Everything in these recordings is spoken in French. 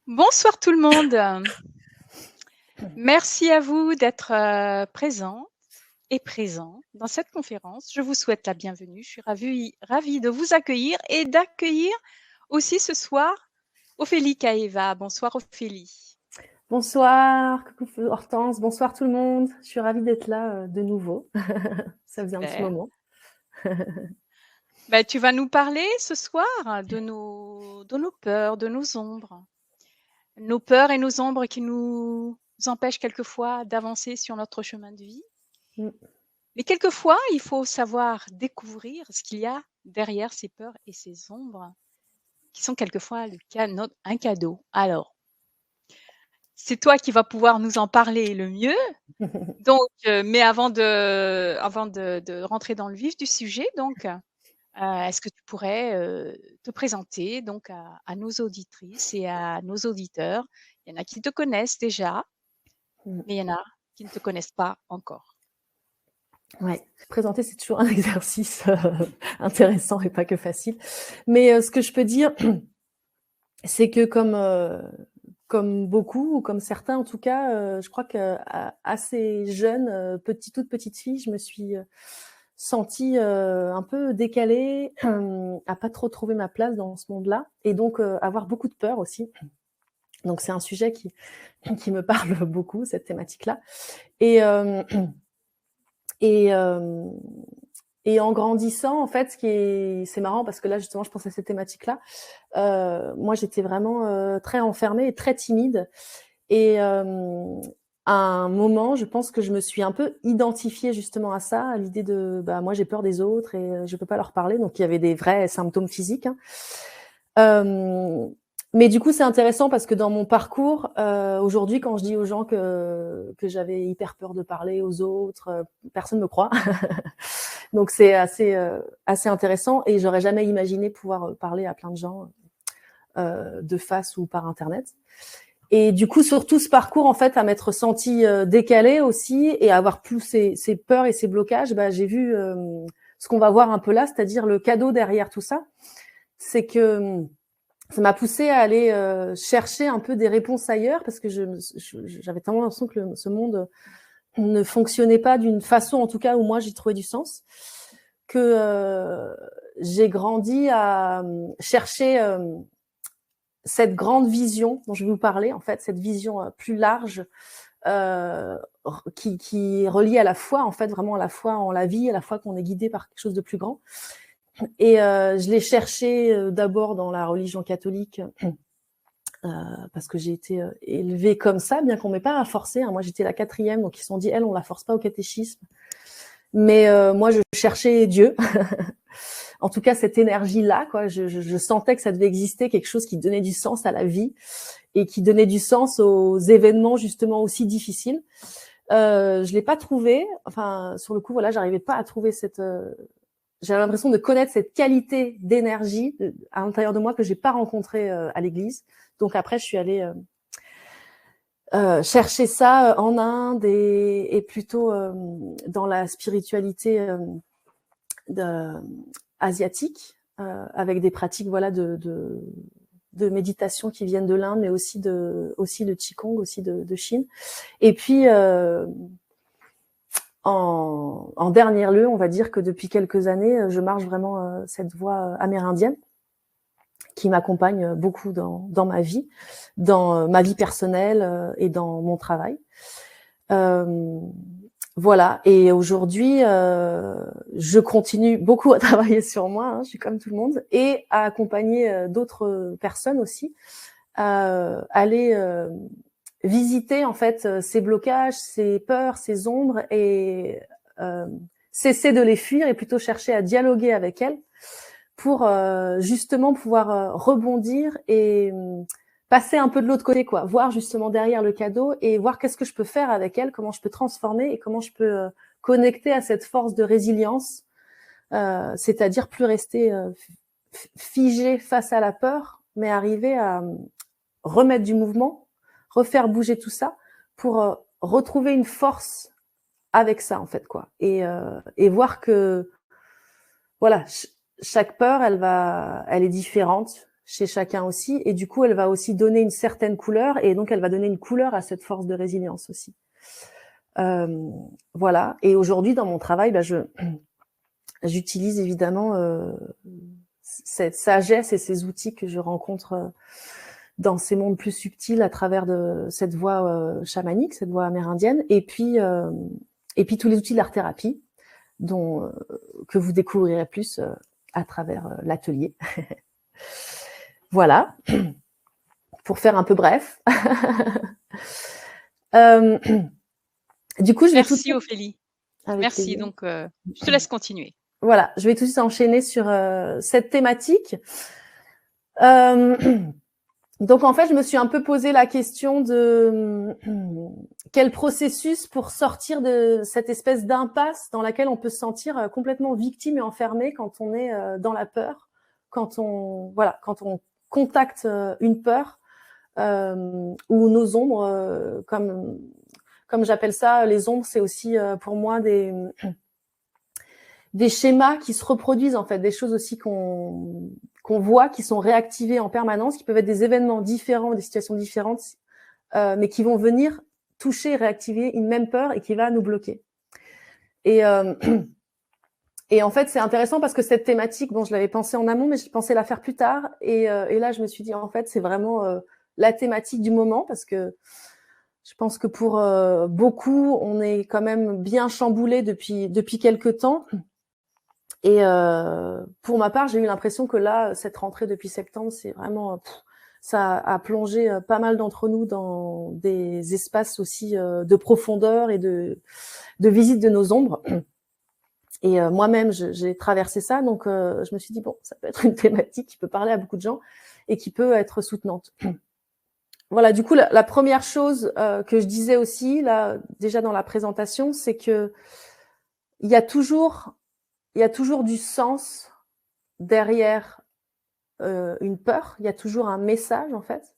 Bonsoir tout le monde. Merci à vous d'être présents et présents dans cette conférence. Je vous souhaite la bienvenue. Je suis ravie de vous accueillir et d'accueillir aussi ce soir Ophélie Caëva. Bonsoir Ophélie. Bonsoir, coucou Hortense, bonsoir tout le monde. Je suis ravie d'être là de nouveau. Ça faisait un petit Super. moment. Tu vas nous parler ce soir de nos peurs, de nos ombres. Nos peurs et nos ombres qui nous empêchent quelquefois d'avancer sur notre chemin de vie. Mm. Mais quelquefois, il faut savoir découvrir ce qu'il y a derrière ces peurs et ces ombres, qui sont quelquefois un cadeau. Alors, c'est toi qui vas pouvoir nous en parler le mieux. Donc, mais avant de rentrer dans le vif du sujet, donc, est-ce que tu pourrais te présenter donc à nos auditrices et à nos auditeurs? Il y en a qui te connaissent déjà, mais il y en a qui ne te connaissent pas encore. Ouais, présenter, c'est toujours un exercice intéressant et pas que facile. Mais ce que je peux dire, c'est que comme beaucoup, ou comme certains en tout cas, je crois qu'assez jeune, toute petite fille, je me suis sentie un peu décalée, à pas trop trouver ma place dans ce monde-là, et donc avoir beaucoup de peur aussi. Donc c'est un sujet qui me parle beaucoup, cette thématique-là. Et, et, euh, et en grandissant, en fait, c'est marrant parce que là, justement, je pense à cette thématique-là. Moi, j'étais vraiment très enfermée et très timide. Et à un moment, je pense que je me suis un peu identifiée justement à ça, à l'idée de, moi, j'ai peur des autres et je peux pas leur parler. Donc, il y avait des vrais symptômes physiques, hein. Mais du coup, c'est intéressant parce que dans mon parcours, aujourd'hui, quand je dis aux gens que j'avais hyper peur de parler aux autres, personne me croit. Donc c'est assez intéressant et j'aurais jamais imaginé pouvoir parler à plein de gens de face ou par internet. Et du coup, sur tout ce parcours, en fait, à m'être sentie décalée aussi et à avoir plus ces peurs et ces blocages, j'ai vu ce qu'on va voir un peu là, c'est-à-dire le cadeau derrière tout ça, c'est que ça m'a poussée à aller chercher un peu des réponses ailleurs parce que j'avais tellement l'impression que ce monde ne fonctionnait pas d'une façon, en tout cas, où moi j'y trouvais du sens, que j'ai grandi à chercher cette grande vision dont je vais vous parler, en fait, cette vision plus large qui relie à la foi, en fait, vraiment à la foi en la vie, à la foi qu'on est guidé par quelque chose de plus grand. Et je l'ai cherché d'abord dans la religion catholique, parce que j'ai été élevée comme ça, bien qu'on m'ait pas forcé, hein. Moi, j'étais la 4e, donc ils se sont dit, elle, on la force pas au catéchisme. Mais moi, je cherchais Dieu. En tout cas, cette énergie-là, quoi. Je sentais que ça devait exister, quelque chose qui donnait du sens à la vie et qui donnait du sens aux événements justement aussi difficiles. Je l'ai pas trouvé. Enfin, sur le coup, voilà, j'arrivais pas à trouver cette. J'avais l'impression de connaître cette qualité d'énergie à l'intérieur de moi que j'ai pas rencontrée à l'église. Donc après, je suis allée chercher ça en Inde et plutôt dans la spiritualité asiatique, avec des pratiques voilà de méditation qui viennent de l'Inde, mais aussi le Qigong, aussi de Chine. Et puis en dernier lieu, on va dire que depuis quelques années, je marche vraiment cette voie amérindienne qui m'accompagne beaucoup dans ma vie, dans ma vie personnelle et dans mon travail. Voilà. Et aujourd'hui, je continue beaucoup à travailler sur moi, hein, je suis comme tout le monde, et à accompagner d'autres personnes aussi, à aller visiter en fait ces blocages, ces peurs, ces ombres et cesser de les fuir et plutôt chercher à dialoguer avec elles pour justement pouvoir rebondir et passer un peu de l'autre côté, quoi, voir justement derrière le cadeau et voir qu'est-ce que je peux faire avec elle, comment je peux transformer et comment je peux connecter à cette force de résilience, c'est-à-dire plus rester figé face à la peur, mais arriver à remettre du mouvement, refaire bouger tout ça pour retrouver une force avec ça en fait, quoi, et voir que voilà, chaque peur, elle est différente chez chacun aussi. Et du coup, elle va aussi donner une certaine couleur. Et donc, elle va donner une couleur à cette force de résilience aussi. Voilà. Et aujourd'hui, dans mon travail, j'utilise évidemment cette sagesse et ces outils que je rencontre dans ces mondes plus subtils à travers de cette voie chamanique, cette voie amérindienne, et puis tous les outils de l'art-thérapie dont que vous découvrirez plus à travers l'atelier. Voilà, pour faire un peu bref. Du coup, je vais Merci Ophélie. Merci. plaisir. Donc, je te laisse continuer. Voilà, je vais tout de suite enchaîner sur cette thématique. Donc, en fait, je me suis un peu posé la question de quel processus pour sortir de cette espèce d'impasse dans laquelle on peut se sentir complètement victime et enfermé quand on est dans la peur, quand on contacte une peur ou nos ombres, comme j'appelle ça, les ombres, c'est aussi pour moi des schémas qui se reproduisent, en fait, des choses aussi qu'on voit, qui sont réactivées en permanence, qui peuvent être des événements différents, des situations différentes, mais qui vont venir toucher, réactiver une même peur et qui va nous bloquer. Et en fait, c'est intéressant parce que cette thématique, bon, je l'avais pensée en amont, mais je pensais la faire plus tard. Et là, je me suis dit, en fait, c'est vraiment la thématique du moment parce que je pense que pour beaucoup, on est quand même bien chamboulé depuis quelques temps. Et pour ma part, j'ai eu l'impression que là, cette rentrée depuis septembre, c'est vraiment ça a plongé pas mal d'entre nous dans des espaces aussi de profondeur et de visite de nos ombres. Et moi-même, j'ai traversé ça, donc je me suis dit bon, ça peut être une thématique qui peut parler à beaucoup de gens et qui peut être soutenante. Voilà, du coup, la première chose que je disais aussi là, déjà dans la présentation, c'est que il y a toujours du sens derrière une peur. Il y a toujours un message, en fait.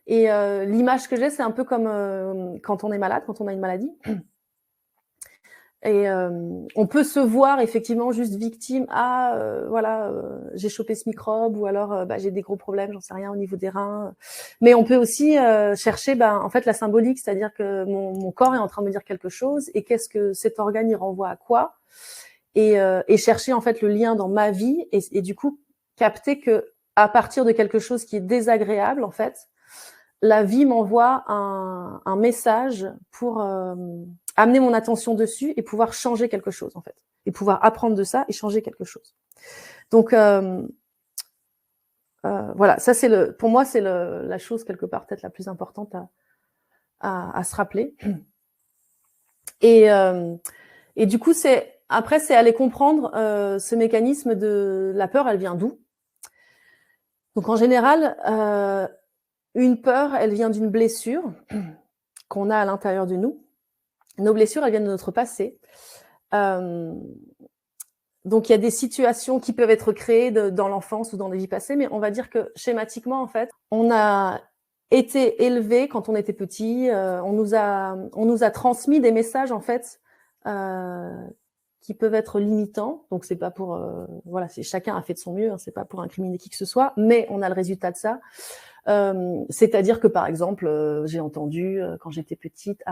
Et l'image que j'ai, c'est un peu comme quand on est malade, quand on a une maladie. Et on peut se voir effectivement juste victime. J'ai chopé ce microbe, ou alors j'ai des gros problèmes, j'en sais rien, au niveau des reins. Mais on peut aussi chercher, en fait, la symbolique, c'est-à-dire que mon corps est en train de me dire quelque chose, et qu'est-ce que cet organe il renvoie à quoi, et chercher en fait le lien dans ma vie, et du coup capter que à partir de quelque chose qui est désagréable, en fait, la vie m'envoie un message pour amener mon attention dessus et pouvoir changer quelque chose, en fait, et pouvoir apprendre de ça et changer quelque chose. Donc voilà, ça c'est pour moi c'est la chose quelque part peut-être la plus importante à se rappeler. Et du coup c'est aller comprendre ce mécanisme de la peur, elle vient d'où? Donc en général, une peur, elle vient d'une blessure qu'on a à l'intérieur de nous. Nos blessures, elles viennent de notre passé. Donc il y a des situations qui peuvent être créées dans l'enfance ou dans des vies passées, mais on va dire que schématiquement, en fait, on a été élevé quand on était petit, on nous a transmis des messages, en fait, qui peuvent être limitants. Donc c'est pas pour chacun a fait de son mieux, hein, c'est pas pour incriminer qui que ce soit, mais on a le résultat de ça. C'est-à-dire que par exemple, j'ai entendu quand j'étais petite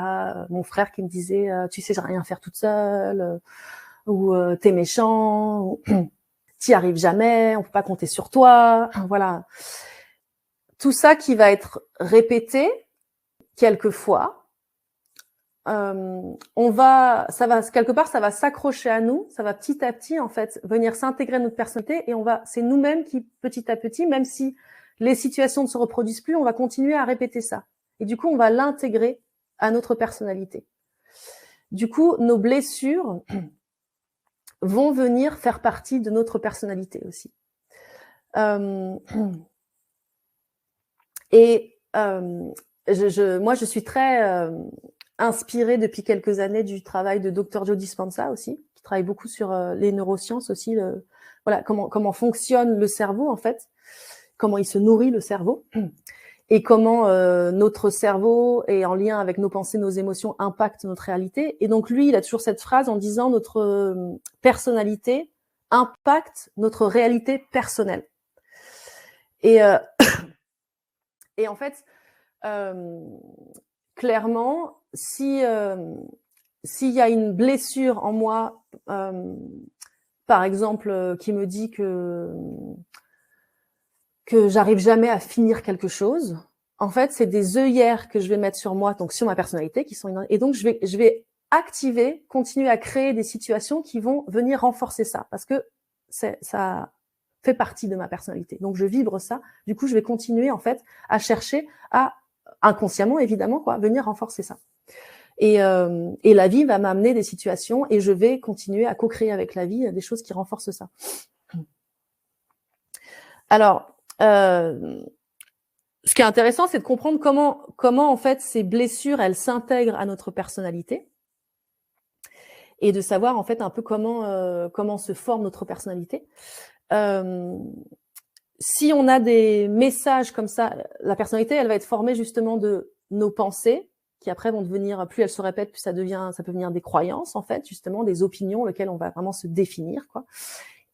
mon frère qui me disait tu sais rien faire toute seule, ou t'es méchant, ou t'y arrives jamais, on peut pas compter sur toi. Voilà, tout ça qui va être répété quelquefois. Quelque part, ça va s'accrocher à nous, ça va petit à petit en fait venir s'intégrer à notre personnalité, et c'est nous-mêmes qui petit à petit, même si les situations ne se reproduisent plus, on va continuer à répéter ça. Et du coup, on va l'intégrer à notre personnalité. Du coup, nos blessures vont venir faire partie de notre personnalité aussi. Moi, je suis très inspirée depuis quelques années du travail de Dr Joe Dispenza aussi, qui travaille beaucoup sur les neurosciences aussi, comment fonctionne le cerveau en fait, comment il se nourrit le cerveau, et comment notre cerveau est en lien avec nos pensées, nos émotions, impacte notre réalité. Et donc lui, il a toujours cette phrase en disant notre personnalité impacte notre réalité personnelle. Et, et en fait, clairement, s'il y a une blessure en moi, par exemple, qui me dit que j'arrive jamais à finir quelque chose, en fait, c'est des œillères que je vais mettre sur moi, donc sur ma personnalité, et donc je vais activer, continuer à créer des situations qui vont venir renforcer ça, parce que ça fait partie de ma personnalité. Donc je vibre ça. Du coup, je vais continuer en fait à chercher à, inconsciemment évidemment, venir renforcer ça. Et la vie va m'amener des situations et je vais continuer à co-créer avec la vie des choses qui renforcent ça. Alors, ce qui est intéressant, c'est de comprendre comment en fait ces blessures, elles s'intègrent à notre personnalité et de savoir en fait un peu comment se forme notre personnalité. Si on a des messages comme ça, la personnalité, elle va être formée justement de nos pensées, qui après vont devenir, plus elles se répètent, plus ça peut devenir des croyances en fait, justement des opinions, lesquelles on va vraiment se définir,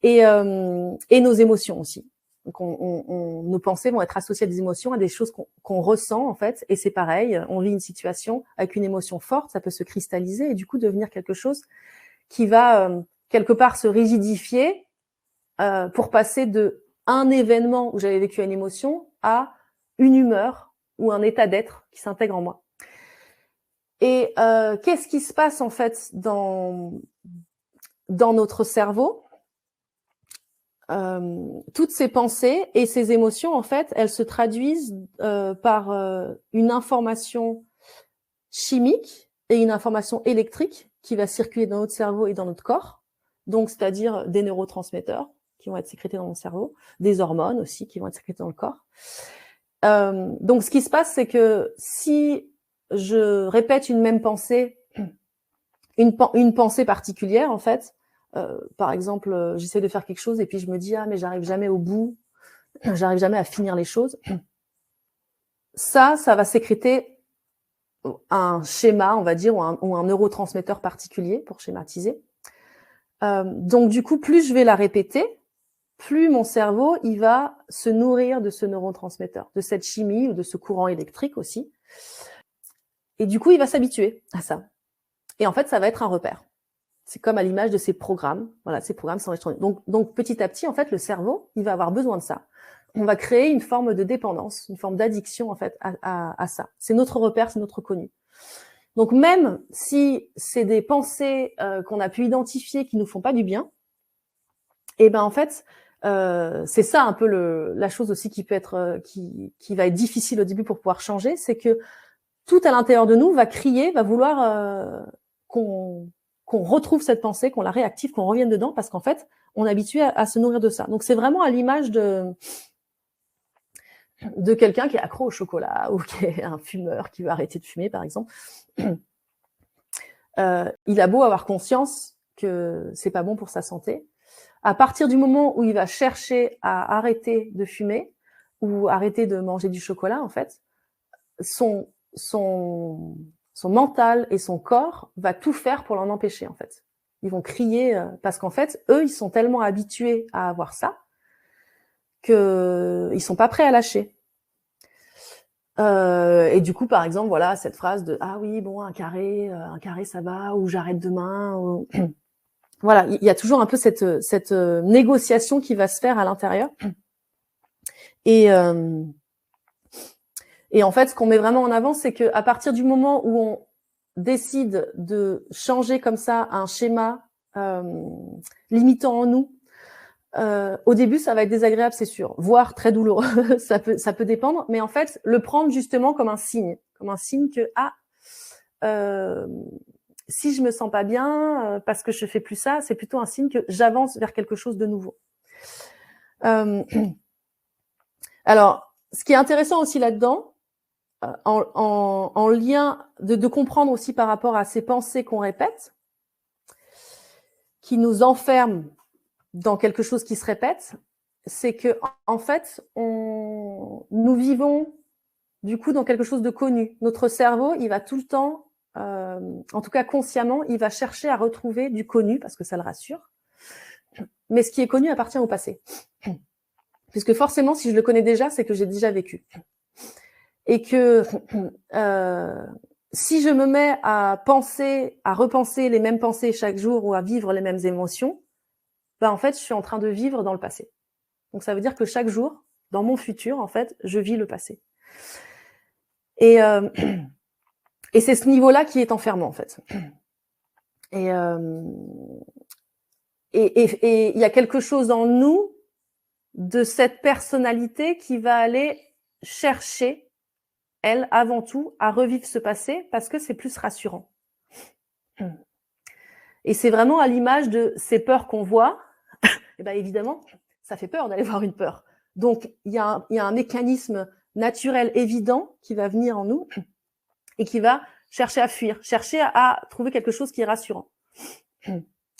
et nos émotions aussi. Donc nos pensées vont être associées à des émotions, à des choses qu'on ressent en fait, et c'est pareil, on vit une situation avec une émotion forte, ça peut se cristalliser et du coup devenir quelque chose qui va quelque part se rigidifier pour passer de un événement où j'avais vécu une émotion à une humeur ou un état d'être qui s'intègre en moi. Et qu'est-ce qui se passe en fait dans notre cerveau? Toutes ces pensées et ces émotions, en fait, elles se traduisent par une information chimique et une information électrique qui va circuler dans notre cerveau et dans notre corps. Donc, c'est-à-dire des neurotransmetteurs qui vont être sécrétés dans mon cerveau, des hormones aussi qui vont être sécrétées dans le corps. Donc, ce qui se passe, c'est que si je répète une même pensée, une pensée particulière, en fait, par exemple, j'essaie de faire quelque chose et puis je me dis « Ah, mais j'arrive jamais au bout, j'arrive jamais à finir les choses ». Ça va sécréter un schéma, on va dire, ou un neurotransmetteur particulier pour schématiser. Donc, du coup, plus je vais la répéter, plus mon cerveau, il va se nourrir de ce neurotransmetteur, de cette chimie ou de ce courant électrique aussi. Et du coup, il va s'habituer à ça. Et en fait, ça va être un repère. C'est comme à l'image de ces programmes. Voilà, ces programmes sont enregistrés. Donc, petit à petit, en fait, le cerveau, il va avoir besoin de ça. On va créer une forme de dépendance, une forme d'addiction, en fait, à ça. C'est notre repère, c'est notre connu. Donc, même si c'est des pensées qu'on a pu identifier qui nous font pas du bien, et ben en fait, c'est ça un peu la chose aussi qui peut être, qui va être difficile au début pour pouvoir changer, c'est que tout à l'intérieur de nous va crier, va vouloir qu'on retrouve cette pensée, qu'on la réactive, qu'on revienne dedans, parce qu'en fait, on est habitué à se nourrir de ça. Donc, c'est vraiment à l'image de quelqu'un qui est accro au chocolat ou qui est un fumeur qui veut arrêter de fumer, par exemple. Il a beau avoir conscience que c'est pas bon pour sa santé. À partir du moment où il va chercher à arrêter de fumer ou arrêter de manger du chocolat, en fait, son mental et son corps va tout faire pour l'en empêcher, en fait. Ils vont crier parce qu'en fait, eux, ils sont tellement habitués à avoir ça qu'ils sont pas prêts à lâcher. Et du coup, par exemple, voilà, cette phrase de « Ah oui, bon, un carré, ça va » ou « J'arrête demain » ou... Voilà, il y a toujours un peu cette négociation qui va se faire à l'intérieur. Et en fait, ce qu'on met vraiment en avant, c'est qu'à partir du moment où on décide de changer comme ça un schéma limitant en nous, au début, ça va être désagréable, c'est sûr, voire très douloureux. ça peut dépendre, mais en fait, le prendre justement comme un signe que si je me sens pas bien parce que je fais plus ça, c'est plutôt un signe que j'avance vers quelque chose de nouveau. Alors, ce qui est intéressant aussi là-dedans, en lien de comprendre aussi par rapport à ces pensées qu'on répète, qui nous enferment dans quelque chose qui se répète, c'est que en fait, nous vivons du coup dans quelque chose de connu. Notre cerveau, il va tout le temps, en tout cas consciemment, il va chercher à retrouver du connu parce que ça le rassure. Mais ce qui est connu appartient au passé. Puisque forcément, si je le connais déjà, c'est que j'ai déjà vécu. Et que si je me mets à repenser les mêmes pensées chaque jour ou à vivre les mêmes émotions, ben en fait, je suis en train de vivre dans le passé. Donc ça veut dire que chaque jour, dans mon futur, en fait, je vis le passé. Et c'est ce niveau-là qui est enfermant, en fait. Et il y a quelque chose en nous de cette personnalité qui va aller chercher, elle, avant tout, à revivre ce passé parce que c'est plus rassurant. Et c'est vraiment à l'image de ces peurs qu'on voit. Et ben évidemment, ça fait peur d'aller voir une peur. Donc, il y a un mécanisme naturel évident qui va venir en nous et qui va chercher à fuir, chercher à trouver quelque chose qui est rassurant.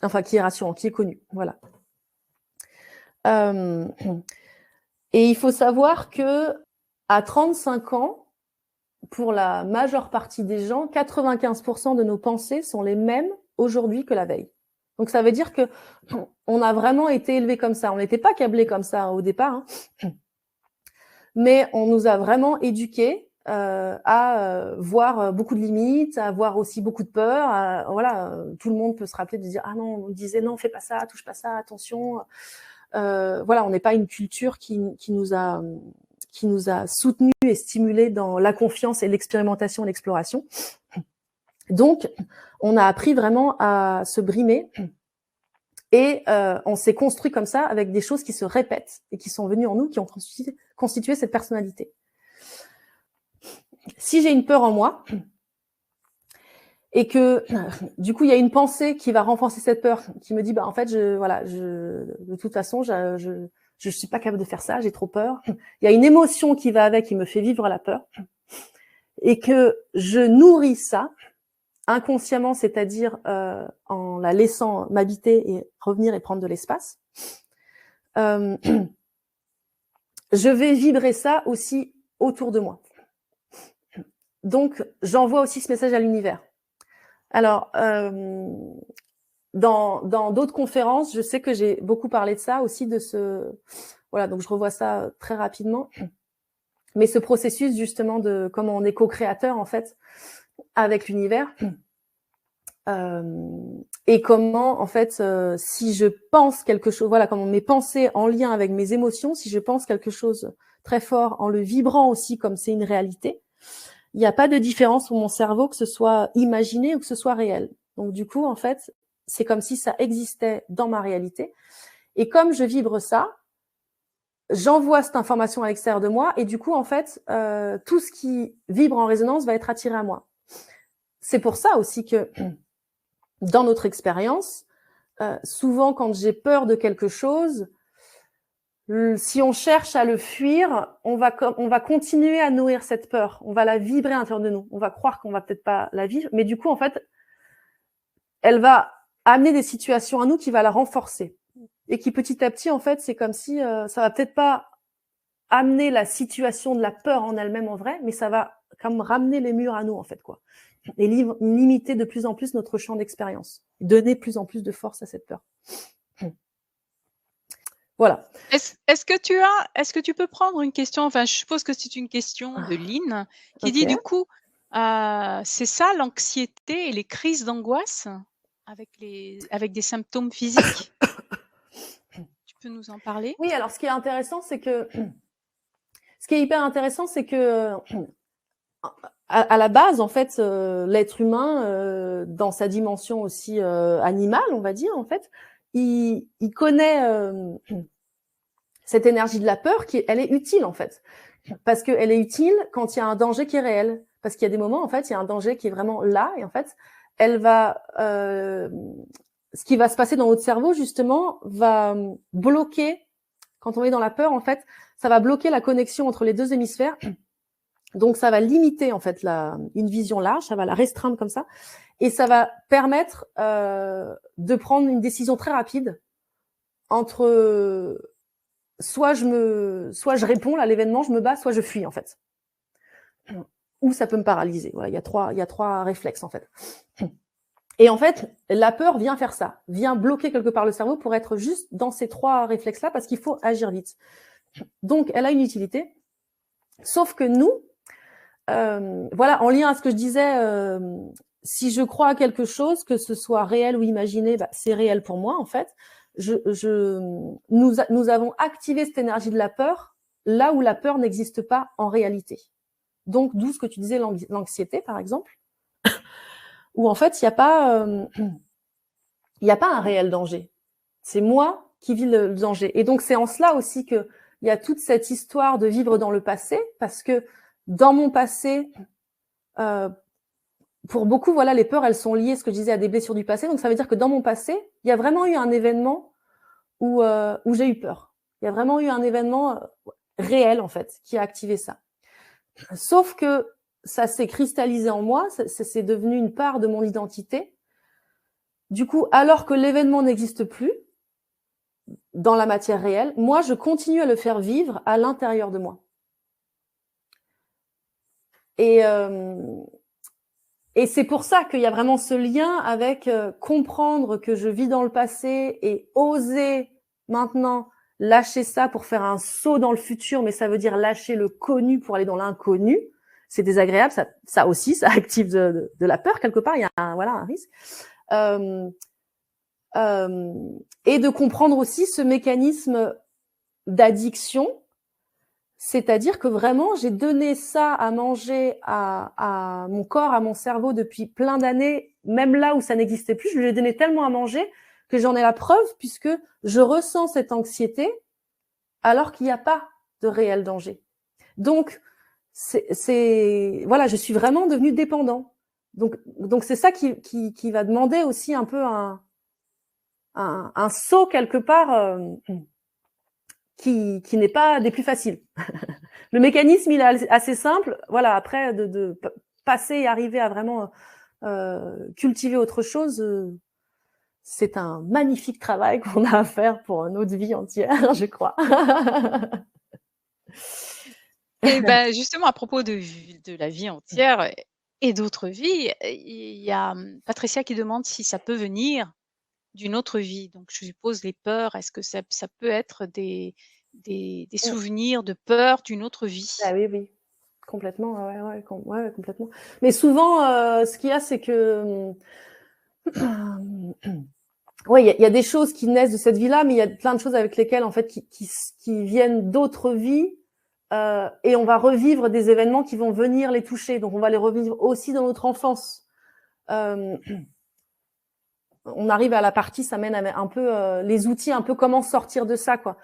Enfin, qui est rassurant, qui est connu. Voilà. Et il faut savoir que à 35 ans, pour la majeure partie des gens, 95% de nos pensées sont les mêmes aujourd'hui que la veille. Donc ça veut dire que on a vraiment été élevé comme ça. On n'était pas câblé comme ça au départ, hein. Mais on nous a vraiment éduqués à voir beaucoup de limites, à voir aussi beaucoup de peur. Voilà, tout le monde peut se rappeler de dire ah non, on disait non, fais pas ça, touche pas ça, attention. Voilà, on n'est pas une culture qui nous a soutenus et stimulés dans la confiance et l'expérimentation et l'exploration. Donc, on a appris vraiment à se brimer et on s'est construit comme ça avec des choses qui se répètent et qui sont venues en nous, qui ont constitué cette personnalité. Si j'ai une peur en moi et que du coup il y a une pensée qui va renforcer cette peur, qui me dit bah en fait de toute façon je suis pas capable de faire ça, j'ai trop peur. Il y a une émotion qui va avec, qui me fait vivre la peur et que je nourris ça inconsciemment, c'est-à-dire en la laissant m'habiter et revenir et prendre de l'espace. Je vais vibrer ça aussi autour de moi. Donc, j'envoie aussi ce message à l'univers. Alors, dans d'autres conférences, je sais que j'ai beaucoup parlé de ça aussi, de ce... Voilà, donc je revois ça très rapidement. Mais ce processus, justement, de comment on est co-créateur, en fait, avec l'univers. Et comment, en fait, si je pense quelque chose, voilà, comment mes pensées en lien avec mes émotions, si je pense quelque chose très fort en le vibrant aussi comme c'est une réalité, il n'y a pas de différence pour mon cerveau que ce soit imaginé ou que ce soit réel. Donc du coup, en fait, c'est comme si ça existait dans ma réalité. Et comme je vibre ça, j'envoie cette information à l'extérieur de moi et du coup, en fait, tout ce qui vibre en résonance va être attiré à moi. C'est pour ça aussi que dans notre expérience, souvent quand j'ai peur de quelque chose, si on cherche à le fuir, on va continuer à nourrir cette peur. On va la vibrer à l'intérieur de nous. On va croire qu'on va peut-être pas la vivre, mais du coup, en fait, elle va amener des situations à nous qui va la renforcer. Et qui petit à petit, en fait, c'est comme si ça va peut-être pas amener la situation de la peur en elle-même en vrai, mais ça va comme ramener les murs à nous, en fait, quoi. Et limiter de plus en plus notre champ d'expérience. Donner de plus en plus de force à cette peur. Voilà. Est-ce que tu peux prendre une question, enfin, je suppose que c'est une question de Lynn, qui dit du coup, c'est ça l'anxiété et les crises d'angoisse avec des symptômes physiques? Tu peux nous en parler? Oui, alors ce qui est intéressant, c'est que ce qui est hyper intéressant, c'est que à la base, en fait, l'être humain, dans sa dimension aussi animale, on va dire, en fait, il connaît cette énergie de la peur elle est utile, en fait. Parce qu'elle est utile quand il y a un danger qui est réel. Parce qu'il y a des moments, en fait, il y a un danger qui est vraiment là, et en fait, elle va... ce qui va se passer dans notre cerveau, justement, va bloquer, quand on est dans la peur, en fait, ça va bloquer la connexion entre les deux hémisphères. Donc, ça va limiter, en fait, une vision large, ça va la restreindre comme ça, et ça va permettre de prendre une décision très rapide entre soit je réponds à l'événement, je me bats, soit je fuis, en fait. Ou ça peut me paralyser. Voilà, il y a trois réflexes, en fait. Et en fait, la peur vient faire ça, vient bloquer quelque part le cerveau pour être juste dans ces trois réflexes-là, parce qu'il faut agir vite. Donc, elle a une utilité. Sauf que nous, voilà, en lien à ce que je disais, si je crois à quelque chose, que ce soit réel ou imaginé, bah, c'est réel pour moi, en fait. Nous avons activé cette énergie de la peur là où la peur n'existe pas en réalité. Donc, d'où ce que tu disais, l'anxiété, par exemple, où en fait, il n'y a pas un réel danger. C'est moi qui vis le danger. Et donc, c'est en cela aussi qu'il y a toute cette histoire de vivre dans le passé, parce que dans mon passé, pour beaucoup, voilà, les peurs, elles sont liées, ce que je disais, à des blessures du passé. Donc, ça veut dire que dans mon passé, il y a vraiment eu un événement où j'ai eu peur. Il y a vraiment eu un événement réel, en fait, qui a activé ça. Sauf que ça s'est cristallisé en moi, c'est devenu une part de mon identité. Du coup, alors que l'événement n'existe plus dans la matière réelle, moi, je continue à le faire vivre à l'intérieur de moi. Et c'est pour ça qu'il y a vraiment ce lien avec comprendre que je vis dans le passé et oser maintenant lâcher ça pour faire un saut dans le futur, mais ça veut dire lâcher le connu pour aller dans l'inconnu. C'est désagréable, ça aussi, ça active de la peur quelque part, il y a un risque. Et de comprendre aussi ce mécanisme d'addiction, c'est-à-dire que vraiment, j'ai donné ça à manger à mon corps, à mon cerveau depuis plein d'années, même là où ça n'existait plus, je lui ai donné tellement à manger que j'en ai la preuve, puisque je ressens cette anxiété alors qu'il n'y a pas de réel danger. Donc, voilà, je suis vraiment devenue dépendant. Donc c'est ça qui va demander aussi un peu un saut quelque part qui n'est pas des plus faciles. Le mécanisme, il est assez simple. Voilà, après, de passer et arriver à vraiment cultiver autre chose, c'est un magnifique travail qu'on a à faire pour notre vie entière, je crois. Et ben, justement, à propos de la vie entière et d'autres vies, il y a, Patricia qui demande si ça peut venir d'une autre vie. Donc je suppose les peurs, est-ce que ça peut être des souvenirs de peur d'une autre vie? Ah oui, oui, complètement, ouais, complètement. Mais souvent, ce qu'il y a, c'est que ouais, il y a des choses qui naissent de cette vie-là, mais il y a plein de choses avec lesquelles, en fait, qui viennent d'autres vies, et on va revivre des événements qui vont venir les toucher. Donc, on va les revivre aussi dans notre enfance. On arrive à la partie, ça mène à un peu les outils, un peu comment sortir de ça, quoi.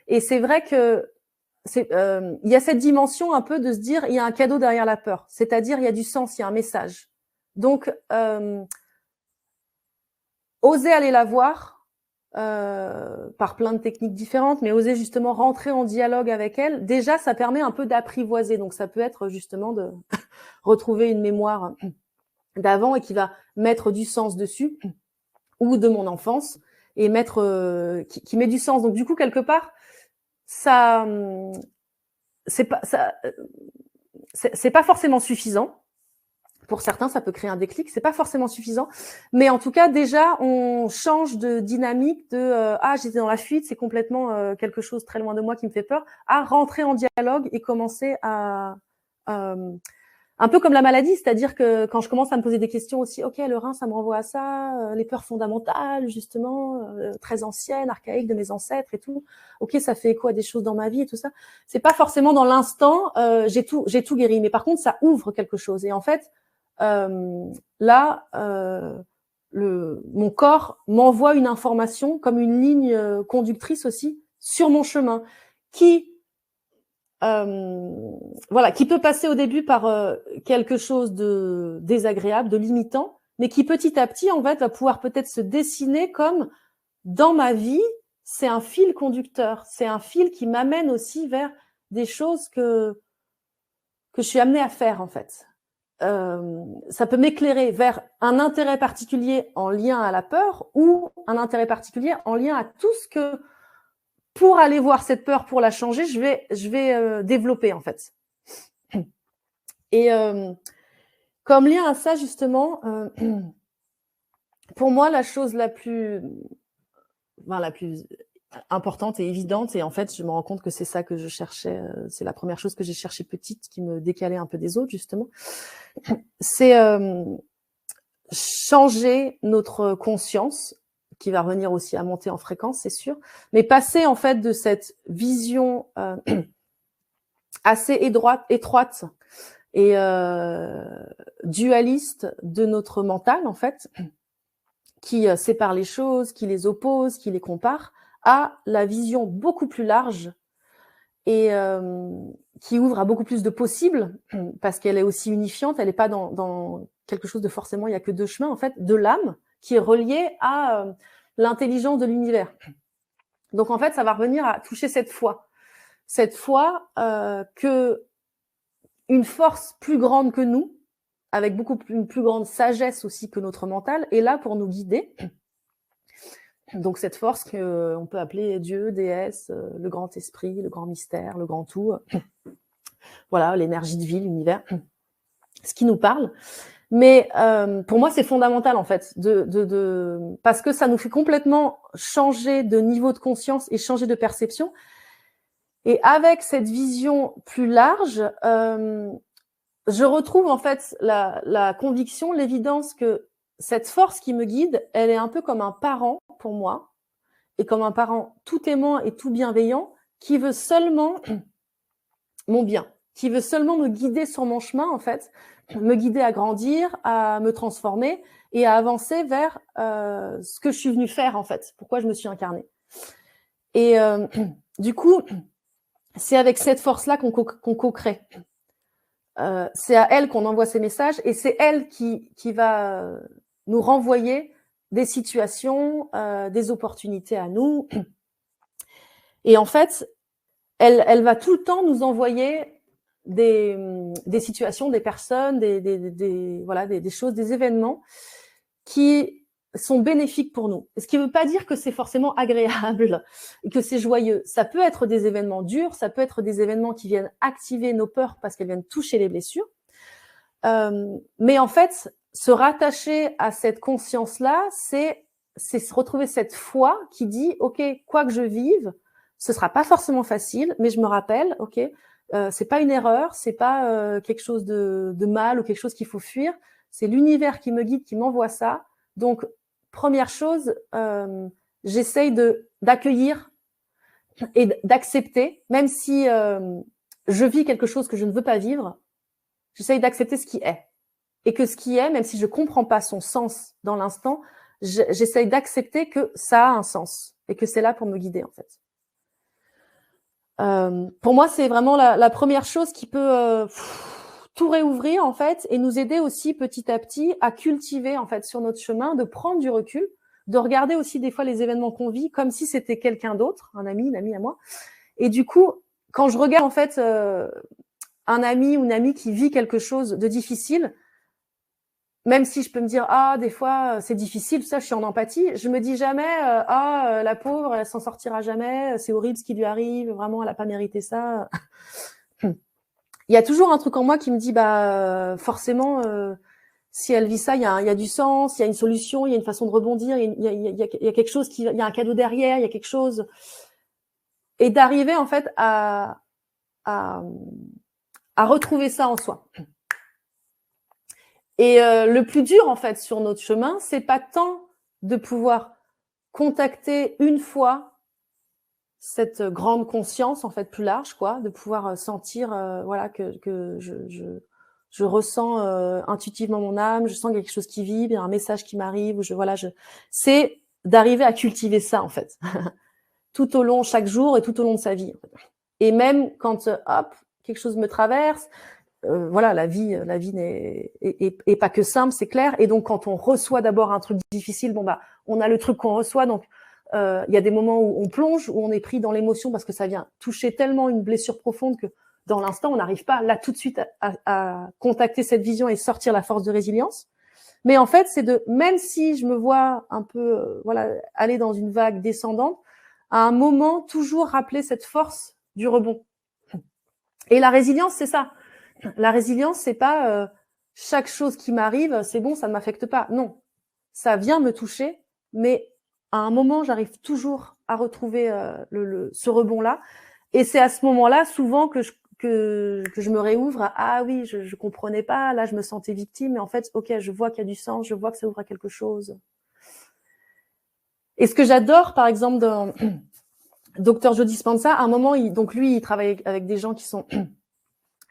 Et c'est vrai que il y a cette dimension un peu de se dire, il y a un cadeau derrière la peur. C'est-à-dire, il y a du sens, il y a un message. Donc, oser aller la voir par plein de techniques différentes, mais oser justement rentrer en dialogue avec elle, déjà, ça permet un peu d'apprivoiser. Donc, ça peut être justement de retrouver une mémoire d'avant et qui va mettre du sens dessus, ou de mon enfance, et mettre qui met du sens. Donc, du coup, quelque part, ça, c'est pas forcément suffisant. Pour certains, ça peut créer un déclic. C'est pas forcément suffisant, mais en tout cas, déjà, on change de dynamique de ah, j'étais dans la fuite, c'est complètement quelque chose très loin de moi qui me fait peur, à rentrer en dialogue et commencer à un peu comme la maladie, c'est-à-dire que quand je commence à me poser des questions aussi, ok, le rein, ça me renvoie à ça, les peurs fondamentales, justement, très anciennes, archaïques de mes ancêtres et tout. Ok, ça fait écho à des choses dans ma vie et tout ça. C'est pas forcément dans l'instant, j'ai tout guéri, mais par contre, ça ouvre quelque chose. Et en fait, là, mon corps m'envoie une information comme une ligne conductrice aussi sur mon chemin, qui voilà, qui peut passer au début par quelque chose de désagréable, de limitant, mais qui petit à petit, en fait, va pouvoir peut-être se dessiner comme dans ma vie, c'est un fil conducteur, c'est un fil qui m'amène aussi vers des choses que je suis amenée à faire, en fait. Ça peut m'éclairer vers un intérêt particulier en lien à la peur ou un intérêt particulier en lien à tout ce que, pour aller voir cette peur, pour la changer, je vais développer, en fait. Et comme lien à ça, justement, pour moi, la chose la plus importante et évidente. Et en fait, je me rends compte que c'est ça que je cherchais. C'est la première chose que j'ai cherchée petite, qui me décalait un peu des autres, justement. C'est changer notre conscience, qui va revenir aussi à monter en fréquence, c'est sûr, mais passer en fait de cette vision assez étroite et dualiste de notre mental, en fait, qui sépare les choses, qui les oppose, qui les compare, à la vision beaucoup plus large et qui ouvre à beaucoup plus de possibles, parce qu'elle est aussi unifiante, elle n'est pas dans quelque chose de forcément, il n'y a que deux chemins, en fait, de l'âme, qui est reliée à l'intelligence de l'univers. Donc, en fait, ça va revenir à toucher cette foi que une force plus grande que nous, avec une plus grande sagesse aussi que notre mental, est là pour nous guider. Donc cette force qu'on peut appeler Dieu, déesse, le grand esprit, le grand mystère, le grand tout, voilà, l'énergie de vie, l'univers, ce qui nous parle. Mais pour moi, c'est fondamental en fait, parce que ça nous fait complètement changer de niveau de conscience et changer de perception. Et avec cette vision plus large, je retrouve en fait la conviction, l'évidence que cette force qui me guide, elle est un peu comme un parent pour moi, et comme un parent tout aimant et tout bienveillant, qui veut seulement mon bien, qui veut seulement me guider sur mon chemin, en fait, me guider à grandir, à me transformer et à avancer vers ce que je suis venue faire, en fait, pourquoi je me suis incarnée. Et du coup, c'est avec cette force-là qu'on co-crée. C'est à elle qu'on envoie ces messages et c'est elle qui va nous renvoyer des situations, des opportunités à nous. Et en fait, elle va tout le temps nous envoyer des situations, des personnes, des choses, des événements qui sont bénéfiques pour nous. Ce qui ne veut pas dire que c'est forcément agréable et que c'est joyeux. Ça peut être des événements durs, ça peut être des événements qui viennent activer nos peurs parce qu'elles viennent toucher les blessures. Mais en fait, se rattacher à cette conscience-là, c'est se retrouver cette foi qui dit, OK, quoi que je vive, ce sera pas forcément facile, mais je me rappelle, OK, c'est pas une erreur, c'est pas quelque chose de mal ou quelque chose qu'il faut fuir. C'est l'univers qui me guide, qui m'envoie ça. Donc, première chose, j'essaye d'accueillir et d'accepter, même si je vis quelque chose que je ne veux pas vivre, j'essaye d'accepter ce qui est. Et que ce qui est, même si je comprends pas son sens dans l'instant, j'essaye d'accepter que ça a un sens et que c'est là pour me guider, en fait. Pour moi, c'est vraiment la première chose qui peut tout réouvrir, en fait, et nous aider aussi petit à petit à cultiver, en fait, sur notre chemin, de prendre du recul, de regarder aussi des fois les événements qu'on vit comme si c'était quelqu'un d'autre, un ami, une amie à moi. Et du coup, quand je regarde, en fait, un ami ou une amie qui vit quelque chose de difficile, même si je peux me dire, ah, des fois, c'est difficile, ça, je suis en empathie, je me dis jamais, la pauvre, elle s'en sortira jamais, c'est horrible ce qui lui arrive, vraiment, elle a pas mérité ça. Il y a toujours un truc en moi qui me dit, forcément, si elle vit ça, il y a du sens, il y a une solution, il y a une façon de rebondir, il y a quelque chose il y a un cadeau derrière, il y a quelque chose. Et d'arriver, en fait, à retrouver ça en soi. Et le plus dur, en fait, sur notre chemin, c'est pas tant de pouvoir contacter une fois cette grande conscience, en fait, plus large, quoi, de pouvoir sentir, voilà, que je ressens intuitivement mon âme, je sens quelque chose qui vibre, il y a un message qui m'arrive, c'est d'arriver à cultiver ça, en fait, tout au long, chaque jour et tout au long de sa vie. Et même quand, hop, quelque chose me traverse, voilà, la vie n'est pas que simple, c'est clair. Et donc, quand on reçoit d'abord un truc difficile, on a le truc qu'on reçoit. Donc, il y a des moments où on plonge, où on est pris dans l'émotion parce que ça vient toucher tellement une blessure profonde que dans l'instant, on n'arrive pas là tout de suite à contacter cette vision et sortir la force de résilience. Mais en fait, même si je me vois un peu, aller dans une vague descendante, à un moment, toujours rappeler cette force du rebond. Et la résilience, c'est ça. La résilience, c'est pas chaque chose qui m'arrive, c'est bon, ça ne m'affecte pas. Non, ça vient me toucher, mais à un moment, j'arrive toujours à retrouver ce rebond-là. Et c'est à ce moment-là, souvent, que je me réouvre à, ah oui, je comprenais pas, là, je me sentais victime, mais en fait, ok, je vois qu'il y a du sens, je vois que ça ouvre à quelque chose. Et ce que j'adore, par exemple, dans Dr Joe Dispenza, à un moment, donc lui, il travaille avec des gens qui sont,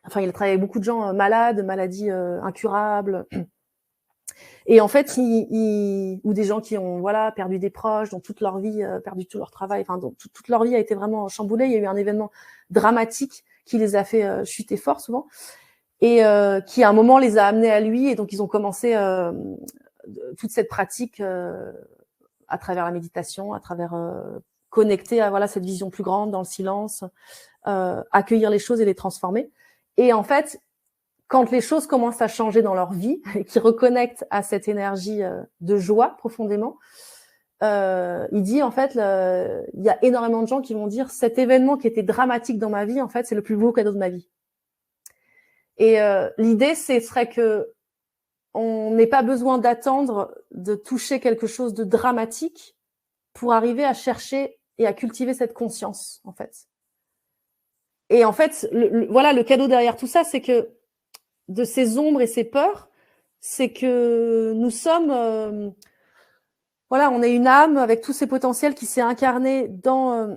enfin, il travaille avec beaucoup de gens malades, maladies incurables. Et en fait, ou des gens qui ont voilà perdu des proches, dont toute leur vie, perdu tout leur travail, enfin, dont toute leur vie a été vraiment chamboulée. Il y a eu un événement dramatique qui les a fait chuter fort souvent, et qui à un moment les a amenés à lui. Et donc ils ont commencé toute cette pratique à travers la méditation, à travers connecter à voilà cette vision plus grande dans le silence, accueillir les choses et les transformer. Et en fait, quand les choses commencent à changer dans leur vie et qu'ils reconnectent à cette énergie de joie profondément, il dit en fait, il y a énormément de gens qui vont dire cet événement qui était dramatique dans ma vie, en fait, c'est le plus beau cadeau de ma vie. Et l'idée, ce serait que on n'ait pas besoin d'attendre de toucher quelque chose de dramatique pour arriver à chercher et à cultiver cette conscience, en fait. Et en fait, voilà, le cadeau derrière tout ça, c'est que de ces ombres et ces peurs, c'est que nous sommes, voilà, on est une âme avec tous ces potentiels qui s'est incarné dans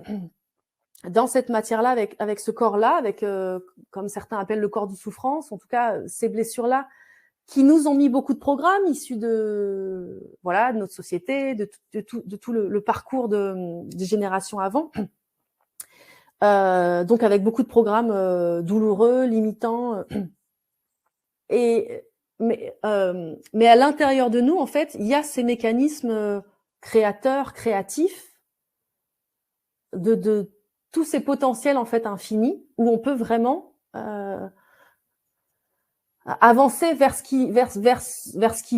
cette matière-là, avec ce corps-là, avec comme certains appellent le corps de souffrance, en tout cas ces blessures-là, qui nous ont mis beaucoup de programmes issus de voilà de notre société, de tout le parcours des générations avant. Donc avec beaucoup de programmes douloureux, limitants. Mais à l'intérieur de nous, en fait, il y a ces mécanismes créateurs, créatifs, de tous ces potentiels en fait infinis, où on peut vraiment avancer vers ce qui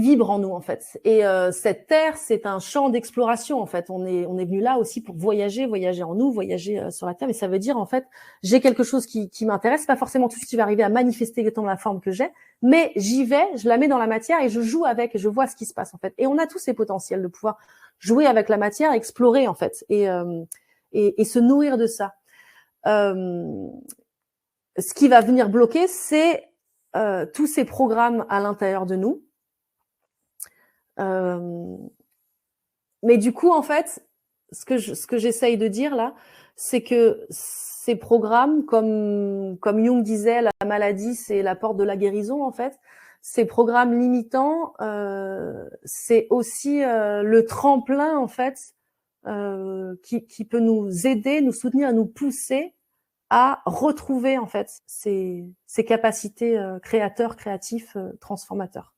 vibre en nous, en fait. Et cette terre, c'est un champ d'exploration, en fait. On est venu là aussi pour voyager en nous, voyager sur la terre. Mais ça veut dire, en fait, j'ai quelque chose qui m'intéresse, pas forcément tout de suite je vais arriver à manifester dans la forme que j'ai, mais j'y vais, je la mets dans la matière et je joue avec, et je vois ce qui se passe, en fait. Et on a tous ces potentiels de pouvoir jouer avec la matière, explorer, en fait, et se nourrir de ça. Ce qui va venir bloquer, c'est tous ces programmes à l'intérieur de nous. Mais du coup, en fait, ce que j'essaye de dire là, c'est que ces programmes, comme Jung disait, la maladie, c'est la porte de la guérison, en fait. Ces programmes limitants, c'est aussi le tremplin, en fait, qui peut nous aider, nous soutenir, nous pousser à retrouver en fait ces capacités créatifs, transformateurs.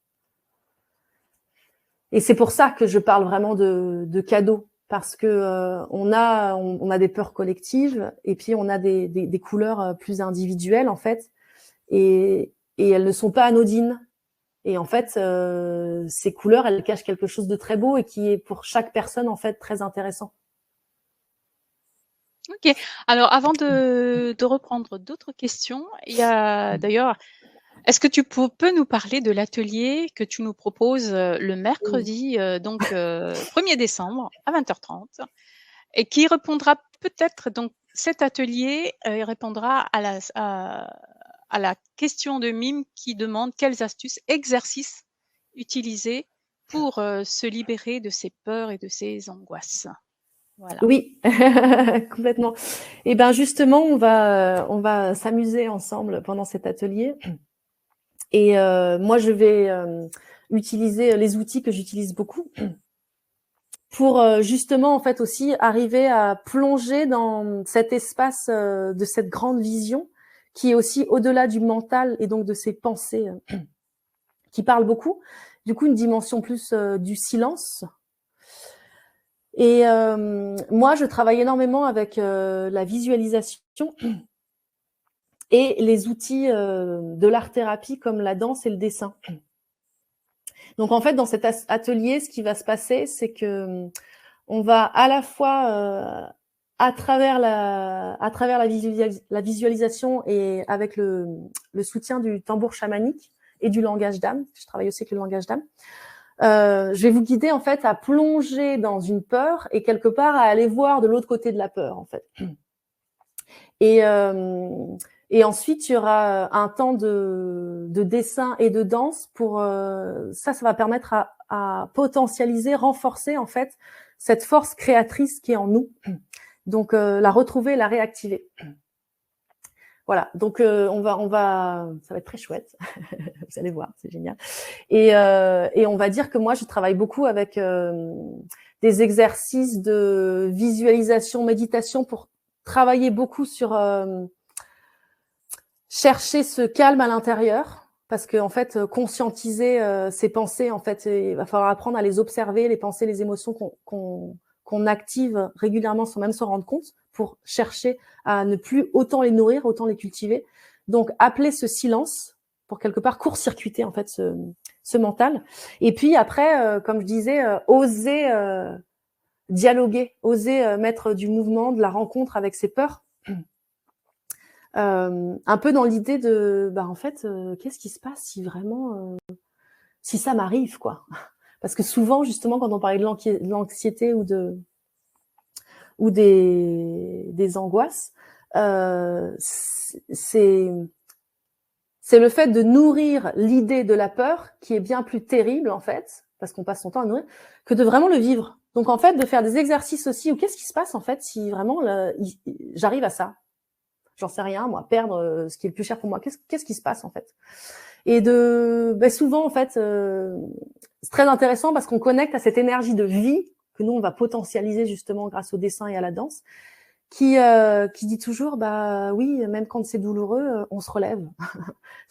Et c'est pour ça que je parle vraiment de cadeaux, parce que on a des peurs collectives et puis on a des couleurs plus individuelles en fait, et elles ne sont pas anodines. Et en fait, ces couleurs, elles cachent quelque chose de très beau et qui est pour chaque personne en fait très intéressant. Ok. Alors, avant de reprendre d'autres questions, il y a d'ailleurs, est-ce que tu peux nous parler de l'atelier que tu nous proposes le mercredi, donc 1er décembre à 20h30, et qui répondra peut-être, donc cet atelier répondra à la question de Mime qui demande quelles astuces, exercices utiliser pour se libérer de ses peurs et de ses angoisses. Voilà. Oui, complètement. Et ben justement, on va s'amuser ensemble pendant cet atelier. Et moi, je vais utiliser les outils que j'utilise beaucoup pour justement, en fait, aussi arriver à plonger dans cet espace de cette grande vision qui est aussi au-delà du mental et donc de ces pensées qui parlent beaucoup. Du coup, une dimension plus du silence. Et moi, je travaille énormément avec la visualisation et les outils de l'art-thérapie comme la danse et le dessin. Donc, en fait, dans cet atelier, ce qui va se passer, c'est que on va à la fois à travers la visualisation et avec le soutien du tambour chamanique et du langage d'âme, je travaille aussi avec le langage d'âme, je vais vous guider en fait à plonger dans une peur et quelque part à aller voir de l'autre côté de la peur en fait. Et, et ensuite, il y aura un temps de dessin et de danse pour ça va permettre à potentialiser, renforcer en fait cette force créatrice qui est en nous. Donc la retrouver, la réactiver. Voilà. Donc on va, ça va être très chouette. Vous allez voir, c'est génial. Et on va dire que moi, je travaille beaucoup avec des exercices de visualisation, méditation pour travailler beaucoup sur chercher ce calme à l'intérieur, parce que en fait, conscientiser ses pensées, en fait, il va falloir apprendre à les observer, les pensées, les émotions qu'on active régulièrement sans même s'en rendre compte, pour chercher à ne plus autant les nourrir, autant les cultiver. Donc, appeler ce silence pour quelque part court-circuiter en fait ce mental. Et puis après, comme je disais, oser dialoguer, oser mettre du mouvement, de la rencontre avec ses peurs. Un peu dans l'idée de, en fait, qu'est-ce qui se passe si vraiment, si ça m'arrive, quoi. Parce que souvent, justement, quand on parlait de l'anxiété ou des angoisses, c'est le fait de nourrir l'idée de la peur qui est bien plus terrible, en fait, parce qu'on passe son temps à nourrir, que de vraiment le vivre. Donc, en fait, de faire des exercices aussi, ou qu'est-ce qui se passe, en fait, si vraiment j'arrive à ça? J'en sais rien, moi, perdre ce qui est le plus cher pour moi. Qu'est-ce qui se passe, en fait? Et souvent, en fait, c'est très intéressant parce qu'on connecte à cette énergie de vie que nous, on va potentialiser justement grâce au dessin et à la danse, qui dit toujours, oui, même quand c'est douloureux, on se relève.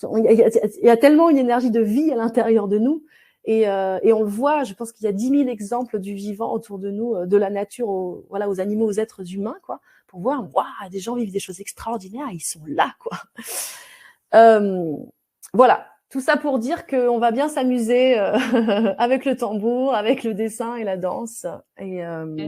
Il y a tellement une énergie de vie à l'intérieur de nous. Et on le voit, je pense qu'il y a 10 000 exemples du vivant autour de nous, de la nature aux animaux, aux êtres humains, quoi, pour voir, waouh, des gens vivent des choses extraordinaires, ils sont là, quoi. Voilà, tout ça pour dire qu'on va bien s'amuser avec le tambour, avec le dessin et la danse.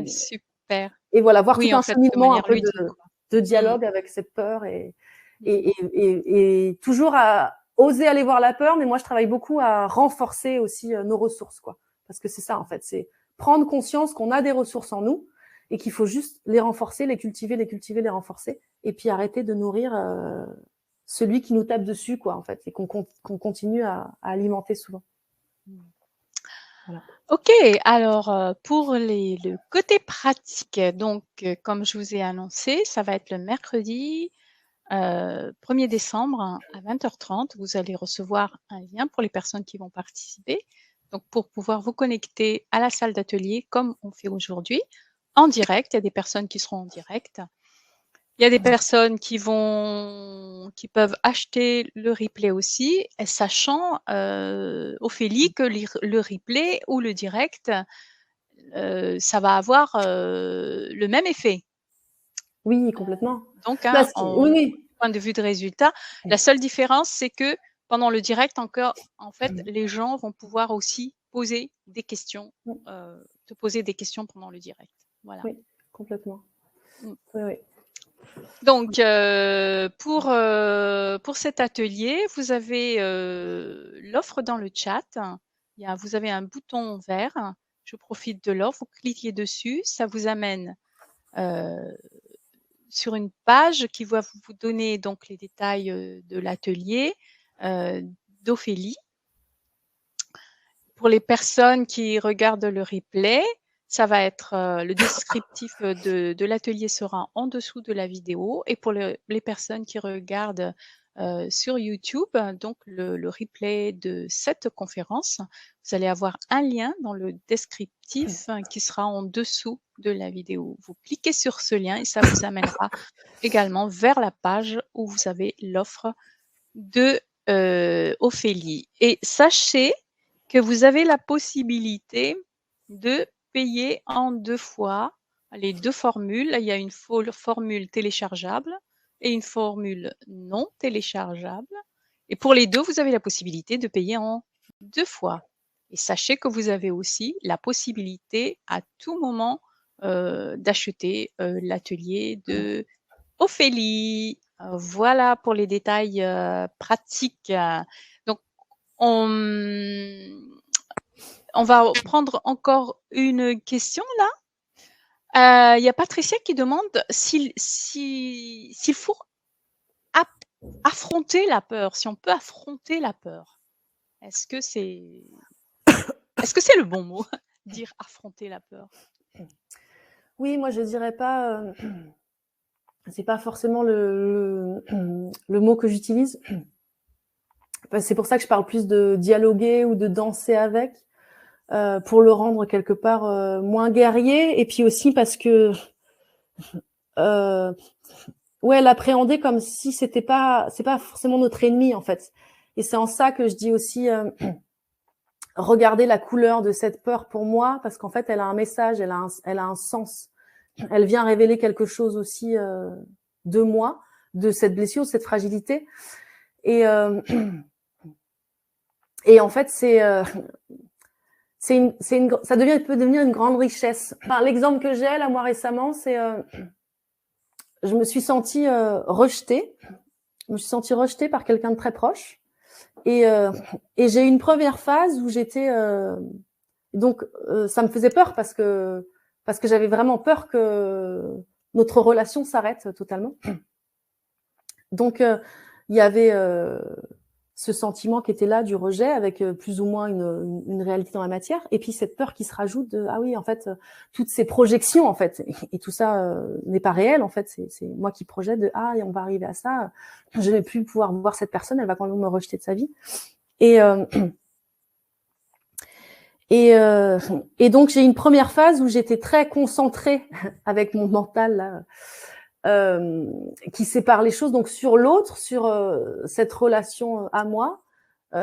Super. Et voilà, voir Oui, tout en un fait, de cheminement un manière peu ludique, quoi. de dialogue avec cette peur et Mmh. toujours à oser aller voir la peur. Mais moi, je travaille beaucoup à renforcer aussi nos ressources, quoi. Parce que c'est ça, en fait, c'est prendre conscience qu'on a des ressources en nous et qu'il faut juste les renforcer, les cultiver, les renforcer, et puis arrêter de nourrir celui qui nous tape dessus, quoi, en fait, et qu'on continue à alimenter souvent. Voilà. Ok, alors pour le côté pratique, donc comme je vous ai annoncé, ça va être le mercredi 1er décembre à 20h30. Vous allez recevoir un lien pour les personnes qui vont participer. Donc pour pouvoir vous connecter à la salle d'atelier comme on fait aujourd'hui, en direct. Il y a des personnes qui seront en direct. Il y a des personnes qui peuvent acheter le replay aussi, sachant, Ophélie, que le replay ou le direct, ça va avoir le même effet. Oui, complètement. Donc, Oui. point de vue de résultat, la seule différence, c'est que pendant le direct, encore, en fait, les gens vont pouvoir aussi poser des questions, te poser des questions pendant le direct. Voilà. Oui, complètement. Oui, oui. Donc, pour cet atelier, vous avez l'offre dans le chat. Vous avez un bouton vert. Je profite de l'offre. Vous cliquez dessus. Ça vous amène sur une page qui va vous donner donc les détails de l'atelier d'Ophélie. Pour les personnes qui regardent le replay, ça va être le descriptif de l'atelier sera en dessous de la vidéo. Et pour les personnes qui regardent sur YouTube, donc le replay de cette conférence, vous allez avoir un lien dans le descriptif qui sera en dessous de la vidéo. Vous cliquez sur ce lien et ça vous amènera également vers la page où vous avez l'offre de Ophélie. Et sachez que vous avez la possibilité de payer en 2 fois les 2 formules. Il y a une formule téléchargeable et une formule non téléchargeable. Et pour les 2, vous avez la possibilité de payer en 2 fois. Et sachez que vous avez aussi la possibilité à tout moment d'acheter l'atelier de Ophélie. Voilà pour les détails pratiques. Donc, On va prendre encore une question là. Il y a Patricia qui demande s'il faut affronter la peur, si on peut affronter la peur. Est-ce que c'est le bon mot, dire affronter la peur? Oui, moi je dirais pas, c'est pas forcément le mot que j'utilise. C'est pour ça que je parle plus de dialoguer ou de danser avec, pour le rendre quelque part moins guerrier, et puis aussi parce que ouais, l'appréhender comme si c'est pas forcément notre ennemi en fait. Et c'est en ça que je dis aussi regarder la couleur de cette peur pour moi, parce qu'en fait elle a un message, elle a un sens. Elle vient révéler quelque chose aussi de moi, de cette blessure, de cette fragilité. Et en fait ça peut devenir une grande richesse. Enfin, l'exemple que j'ai là moi récemment, c'est je me suis sentie rejetée. Je me suis sentie rejetée par quelqu'un de très proche. Et j'ai eu une première phase où j'étais donc ça me faisait peur parce que j'avais vraiment peur que notre relation s'arrête totalement. Donc il y avait ce sentiment qui était là du rejet, avec plus ou moins une réalité dans la matière, et puis cette peur qui se rajoute de ah oui, en fait toutes ces projections en fait, et tout ça n'est pas réel en fait, c'est moi qui projette de ah et on va arriver à ça, je ne vais plus pouvoir voir cette personne, elle va quand même me rejeter de sa vie. Et donc j'ai eu une première phase où j'étais très concentrée avec mon mental là, qui sépare les choses, donc sur l'autre, sur cette relation à moi,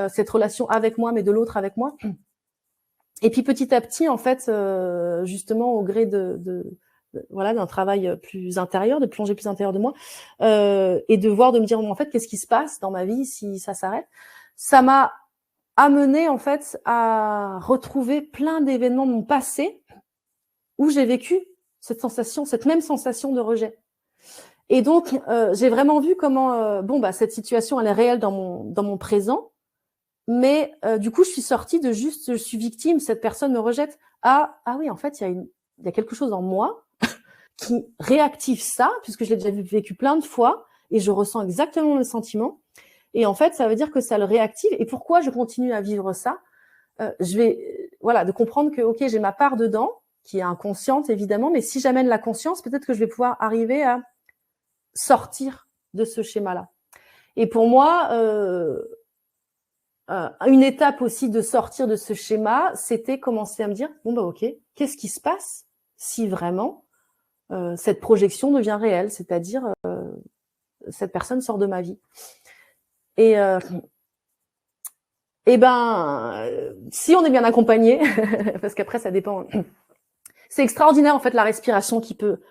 cette relation avec moi, mais de l'autre avec moi. Et puis petit à petit, en fait, justement au gré voilà, d'un travail plus intérieur, de plonger plus intérieur de moi, et de voir, de me dire en fait qu'est-ce qui se passe dans ma vie si ça s'arrête. Ça m'a amené en fait à retrouver plein d'événements de mon passé où j'ai vécu cette sensation, cette même sensation de rejet. Et donc j'ai vraiment vu comment bon bah cette situation elle est réelle dans mon présent, mais du coup je suis sortie de juste je suis victime, cette personne me rejette. Ah oui, en fait il y a quelque chose en moi qui réactive ça, puisque je l'ai déjà vécu plein de fois et je ressens exactement le sentiment. Et en fait, ça veut dire que ça le réactive. Et pourquoi je continue à vivre ça? Je vais, voilà, de comprendre que, ok, j'ai ma part dedans, qui est inconsciente évidemment, mais si j'amène la conscience, peut-être que je vais pouvoir arriver à sortir de ce schéma-là. Et pour moi, une étape aussi de sortir de ce schéma, c'était commencer à me dire, bon bah ok, qu'est-ce qui se passe si vraiment cette projection devient réelle, c'est-à-dire cette personne sort de ma vie. Et si on est bien accompagné, parce qu'après ça dépend, c'est extraordinaire en fait la respiration qui peut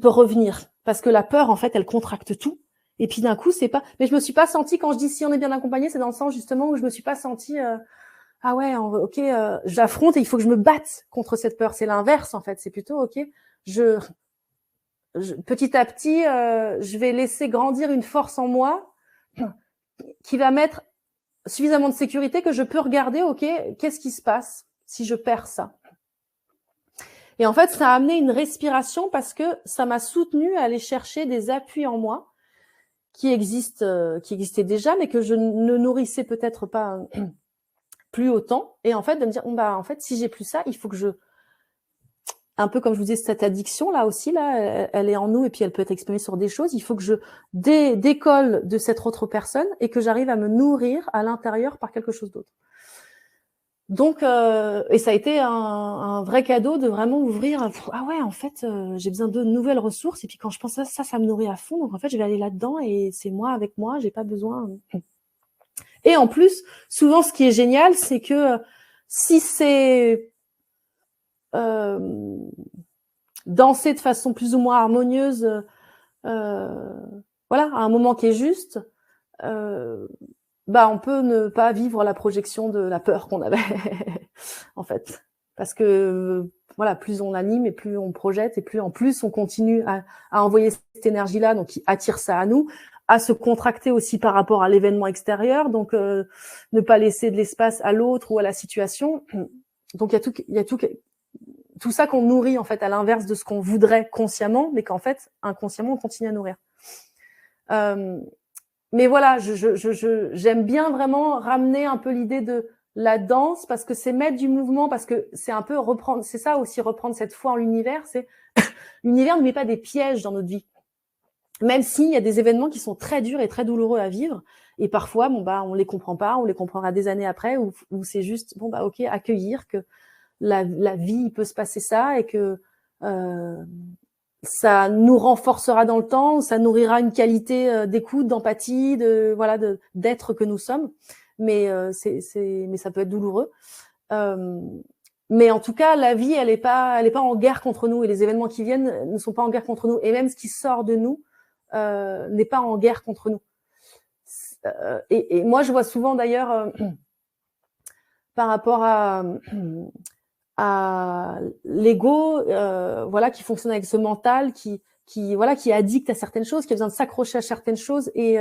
revenir, parce que la peur en fait elle contracte tout, et puis d'un coup c'est pas. Mais je me suis pas sentie, quand je dis si on est bien accompagné, c'est dans le sens justement où je me suis pas sentie ah ouais ok j'affronte et il faut que je me batte contre cette peur. C'est l'inverse en fait, c'est plutôt ok petit à petit je vais laisser grandir une force en moi qui va mettre suffisamment de sécurité que je peux regarder, ok, qu'est-ce qui se passe si je perds ça? Et en fait, ça a amené une respiration parce que ça m'a soutenue à aller chercher des appuis en moi qui existaient déjà, mais que je ne nourrissais peut-être pas plus autant. Et en fait, de me dire, bon, bah, en fait, si j'ai plus ça, il faut que un peu comme je vous disais, cette addiction là aussi, là, elle est en nous et puis elle peut être exprimée sur des choses. Il faut que je décolle de cette autre personne et que j'arrive à me nourrir à l'intérieur par quelque chose d'autre. Donc, et ça a été un vrai cadeau de vraiment ouvrir. Ah ouais, en fait, j'ai besoin de nouvelles ressources. Et puis quand je pense à ça, ça me nourrit à fond. Donc en fait, je vais aller là-dedans et c'est moi avec moi. J'ai pas besoin. Et en plus, souvent, ce qui est génial, c'est que si c'est danser de façon plus ou moins harmonieuse, voilà, à un moment qui est juste, bah on peut ne pas vivre la projection de la peur qu'on avait en fait, parce que voilà, plus on anime et plus on projette et plus en plus on continue à envoyer cette énergie là, donc qui attire ça à nous, à se contracter aussi par rapport à l'événement extérieur, donc ne pas laisser de l'espace à l'autre ou à la situation. Donc il y a tout ça qu'on nourrit en fait à l'inverse de ce qu'on voudrait consciemment, mais qu'en fait inconsciemment on continue à nourrir. Mais voilà, j'aime bien vraiment ramener un peu l'idée de la danse parce que c'est mettre du mouvement, parce que c'est un peu reprendre, c'est ça aussi, reprendre cette foi en l'univers. C'est l'univers ne met pas des pièges dans notre vie, même s'il y a des événements qui sont très durs et très douloureux à vivre. Et parfois, bon bah, on les comprend pas, on les comprendra des années après, ou c'est juste bon bah ok, accueillir que la vie il peut se passer ça et que ça nous renforcera dans le temps, ça nourrira une qualité d'écoute, d'empathie, voilà, d'être que nous sommes. Mais mais ça peut être douloureux. Mais en tout cas, la vie, elle est pas en guerre contre nous, et les événements qui viennent ne sont pas en guerre contre nous, et même ce qui sort de nous n'est pas en guerre contre nous. Et moi, je vois souvent d'ailleurs par rapport à l'ego, voilà, qui fonctionne avec ce mental, qui voilà, qui est addict à certaines choses, qui a besoin de s'accrocher à certaines choses, et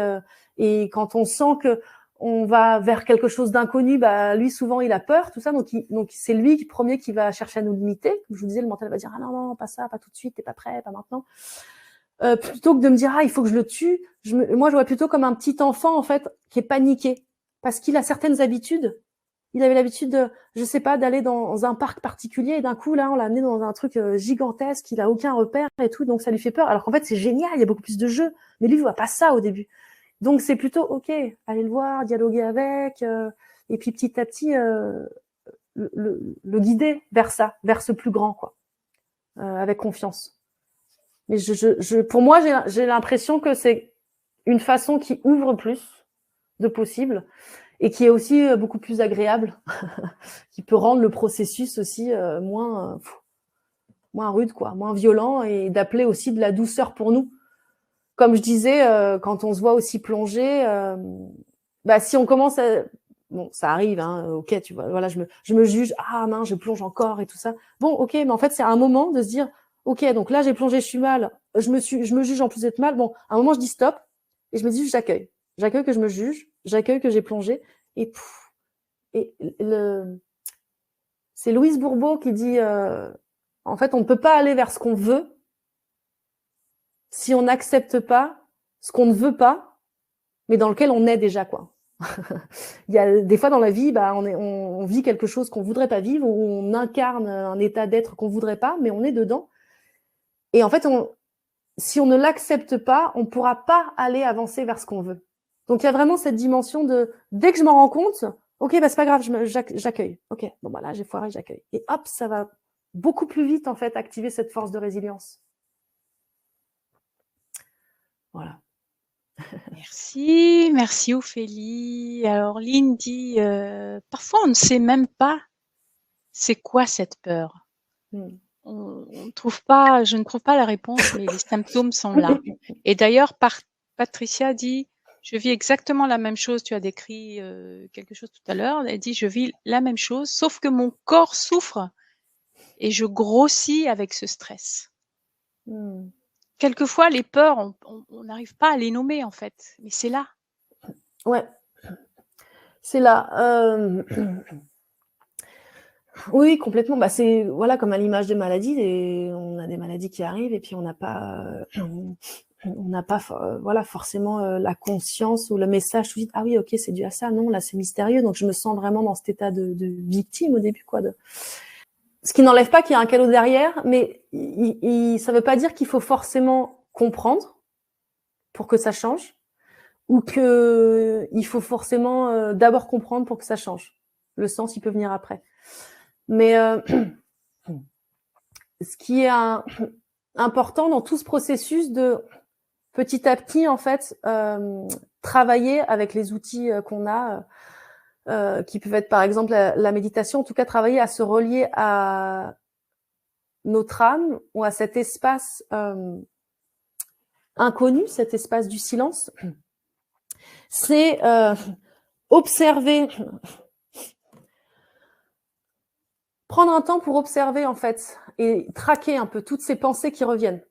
quand on sent que on va vers quelque chose d'inconnu, bah lui souvent il a peur, tout ça, donc c'est lui premier qui va chercher à nous limiter. Comme je vous disais, le mental va dire ah non, pas ça, pas tout de suite, t'es pas prêt, pas maintenant. Plutôt que de me dire ah il faut que je le tue, moi je vois plutôt comme un petit enfant en fait qui est paniqué parce qu'il a certaines habitudes. Il avait l'habitude de, je sais pas, d'aller dans un parc particulier, et d'un coup là on l'a amené dans un truc gigantesque, il a aucun repère et tout, donc ça lui fait peur. Alors qu'en fait c'est génial, il y a beaucoup plus de jeux, mais lui il voit pas ça au début. Donc c'est plutôt ok, aller le voir, dialoguer avec, et puis petit à petit le guider vers ça, vers ce plus grand quoi, avec confiance. Mais pour moi j'ai l'impression que c'est une façon qui ouvre plus de possibles et qui est aussi beaucoup plus agréable, qui peut rendre le processus aussi moins rude quoi, moins violent, et d'appeler aussi de la douceur pour nous. Comme je disais, quand on se voit aussi plonger, bah si on commence à, bon ça arrive, hein, ok, tu vois, voilà, je me juge, ah mince, je plonge encore et tout ça. Bon, ok, mais en fait c'est un moment de se dire, ok, donc là j'ai plongé, je suis mal, je me juge en plus d'être mal. Bon, à un moment je dis stop et je me dis j'accueille que je me juge, j'accueille que j'ai plongé, et c'est Louise Bourbeau qui dit, en fait on ne peut pas aller vers ce qu'on veut si on n'accepte pas ce qu'on ne veut pas, mais dans lequel on est déjà, quoi. Il y a des fois dans la vie, bah, on vit quelque chose qu'on voudrait pas vivre, ou on incarne un état d'être qu'on voudrait pas, mais on est dedans. Et en fait, si on ne l'accepte pas, on pourra pas aller avancer vers ce qu'on veut. Donc il y a vraiment cette dimension de, dès que je m'en rends compte, ok, bah c'est pas grave, j'accueille. Ok, bon bah là j'ai foiré, j'accueille. Et hop, ça va beaucoup plus vite en fait activer cette force de résilience. Voilà. Merci Ophélie. Alors Lynn dit, parfois on ne sait même pas c'est quoi cette peur. On trouve pas, je ne trouve pas la réponse, mais les symptômes sont là. Et d'ailleurs, Patricia dit, je vis exactement la même chose. Tu as décrit quelque chose tout à l'heure. Elle dit, je vis la même chose, sauf que mon corps souffre et je grossis avec ce stress. Quelquefois, les peurs, on n'arrive pas à les nommer en fait, mais c'est là. Ouais, c'est là. Oui, complètement. Bah, c'est voilà, comme à l'image des maladies, on a des maladies qui arrivent et puis on n'a pas voilà, forcément la conscience ou le message tout de suite. Ah oui, ok, c'est dû à ça. Non, là c'est mystérieux. Donc je me sens vraiment dans cet état de victime au début, quoi. Ce qui n'enlève pas qu'il y a un cadeau derrière, mais ça veut pas dire qu'il faut forcément comprendre pour que ça change, ou que il faut forcément d'abord comprendre pour que ça change. Le sens, il peut venir après. Mais ce qui est important dans tout ce processus de petit à petit, en fait, travailler avec les outils qu'on a, qui peuvent être par exemple la méditation, en tout cas travailler à se relier à notre âme ou à cet espace inconnu, cet espace du silence, c'est observer, prendre un temps pour observer en fait et traquer un peu toutes ces pensées qui reviennent.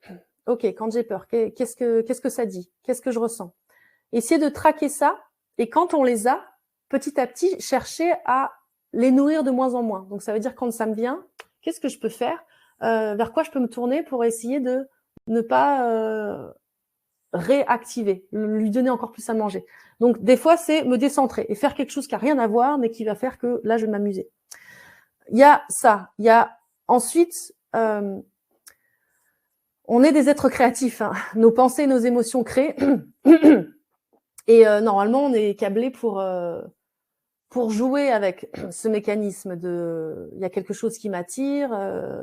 Ok, quand j'ai peur, qu'est-ce que ça dit? Qu'est-ce que je ressens? Essayer de traquer ça, et quand on les a, petit à petit, chercher à les nourrir de moins en moins. Donc, ça veut dire quand ça me vient, qu'est-ce que je peux faire? Vers quoi je peux me tourner pour essayer de ne pas réactiver, lui donner encore plus à manger. Donc, des fois, c'est me décentrer et faire quelque chose qui n'a rien à voir, mais qui va faire que là, je vais m'amuser. Il y a ça. Il y a ensuite, on est des êtres créatifs. Hein. Nos pensées, nos émotions créent. Et normalement, on est câblé pour jouer avec ce mécanisme de il y a quelque chose qui m'attire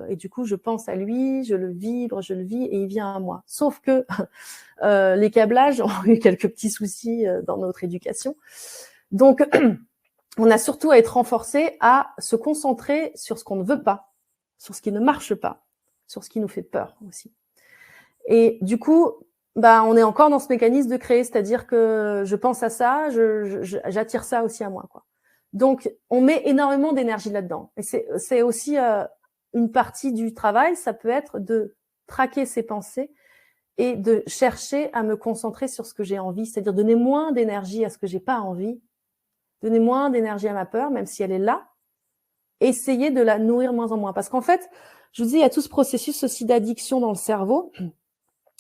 et du coup je pense à lui, je le vibre, je le vis et il vient à moi. Sauf que les câblages ont eu quelques petits soucis dans notre éducation. Donc on a surtout à être renforcé à se concentrer sur ce qu'on ne veut pas, sur ce qui ne marche pas, sur ce qui nous fait peur aussi. Et du coup, on est encore dans ce mécanisme de créer, c'est-à-dire que je pense à ça, j'attire ça aussi à moi, quoi. Donc, on met énormément d'énergie là-dedans. Et c'est aussi une partie du travail, ça peut être de traquer ses pensées et de chercher à me concentrer sur ce que j'ai envie, c'est-à-dire donner moins d'énergie à ce que j'ai pas envie, donner moins d'énergie à ma peur, même si elle est là, essayer de la nourrir moins en moins. Parce qu'en fait, je vous dis, il y a tout ce processus aussi d'addiction dans le cerveau.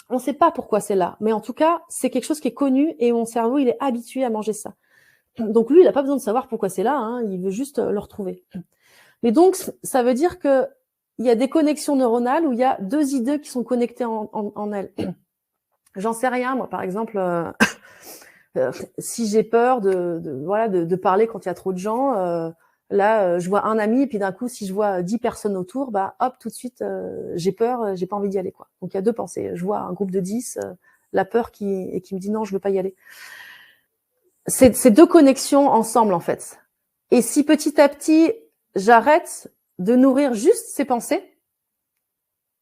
On ne sait pas pourquoi c'est là, mais en tout cas, c'est quelque chose qui est connu et mon cerveau, il est habitué à manger ça. Donc lui, il n'a pas besoin de savoir pourquoi c'est là, hein, il veut juste le retrouver. Mais donc, ça veut dire que il y a des connexions neuronales où il y a deux idées qui sont connectées en elles. J'en sais rien, moi, par exemple, si j'ai peur de parler quand il y a trop de gens, là, je vois un ami, et puis d'un coup, si je vois 10 personnes autour, hop, tout de suite, j'ai peur, j'ai pas envie d'y aller, quoi. Donc, il y a deux pensées. Je vois un groupe de 10, la peur qui me dit non, je veux pas y aller. C'est deux connexions ensemble, en fait. Et si petit à petit, j'arrête de nourrir juste ces pensées,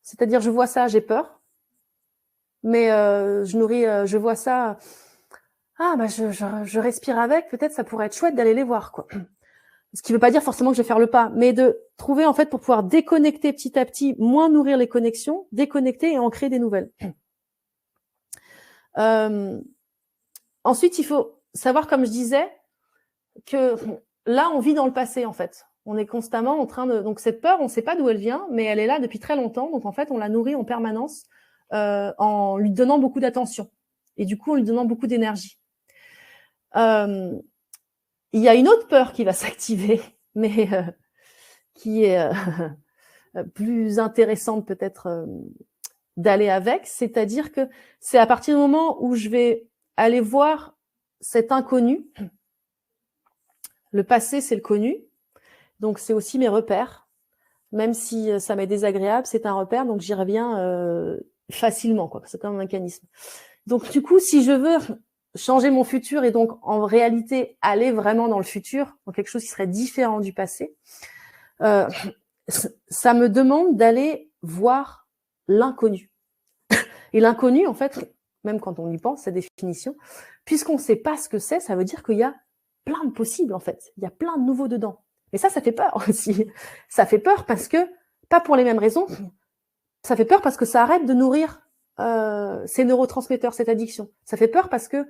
c'est-à-dire je vois ça, j'ai peur, mais je vois ça, je respire avec, peut-être ça pourrait être chouette d'aller les voir, quoi. Ce qui veut pas dire forcément que je vais faire le pas, mais de trouver, en fait, pour pouvoir déconnecter petit à petit, moins nourrir les connexions, déconnecter et en créer des nouvelles. Ensuite, il faut savoir, comme je disais, que là, on vit dans le passé, en fait. On est constamment en train de... Donc, cette peur, on ne sait pas d'où elle vient, mais elle est là depuis très longtemps. Donc, en fait, on la nourrit en permanence en lui donnant beaucoup d'attention. Et du coup, en lui donnant beaucoup d'énergie. Il y a une autre peur qui va s'activer, mais qui est plus intéressante peut-être d'aller avec. C'est-à-dire que c'est à partir du moment où je vais aller voir cet inconnu. Le passé, c'est le connu. Donc, c'est aussi mes repères. Même si ça m'est désagréable, c'est un repère, donc j'y reviens facilement, quoi. C'est comme un mécanisme. Donc, du coup, si je veux changer mon futur et donc, en réalité, aller vraiment dans le futur, dans quelque chose qui serait différent du passé, ça me demande d'aller voir l'inconnu. Et l'inconnu, en fait, même quand on y pense, sa définition, puisqu'on ne sait pas ce que c'est, ça veut dire qu'il y a plein de possibles, en fait. Il y a plein de nouveaux dedans. Et ça fait peur aussi. Ça fait peur parce que, pas pour les mêmes raisons, ça fait peur parce que ça arrête de nourrir ces neurotransmetteurs, cette addiction. Ça fait peur parce que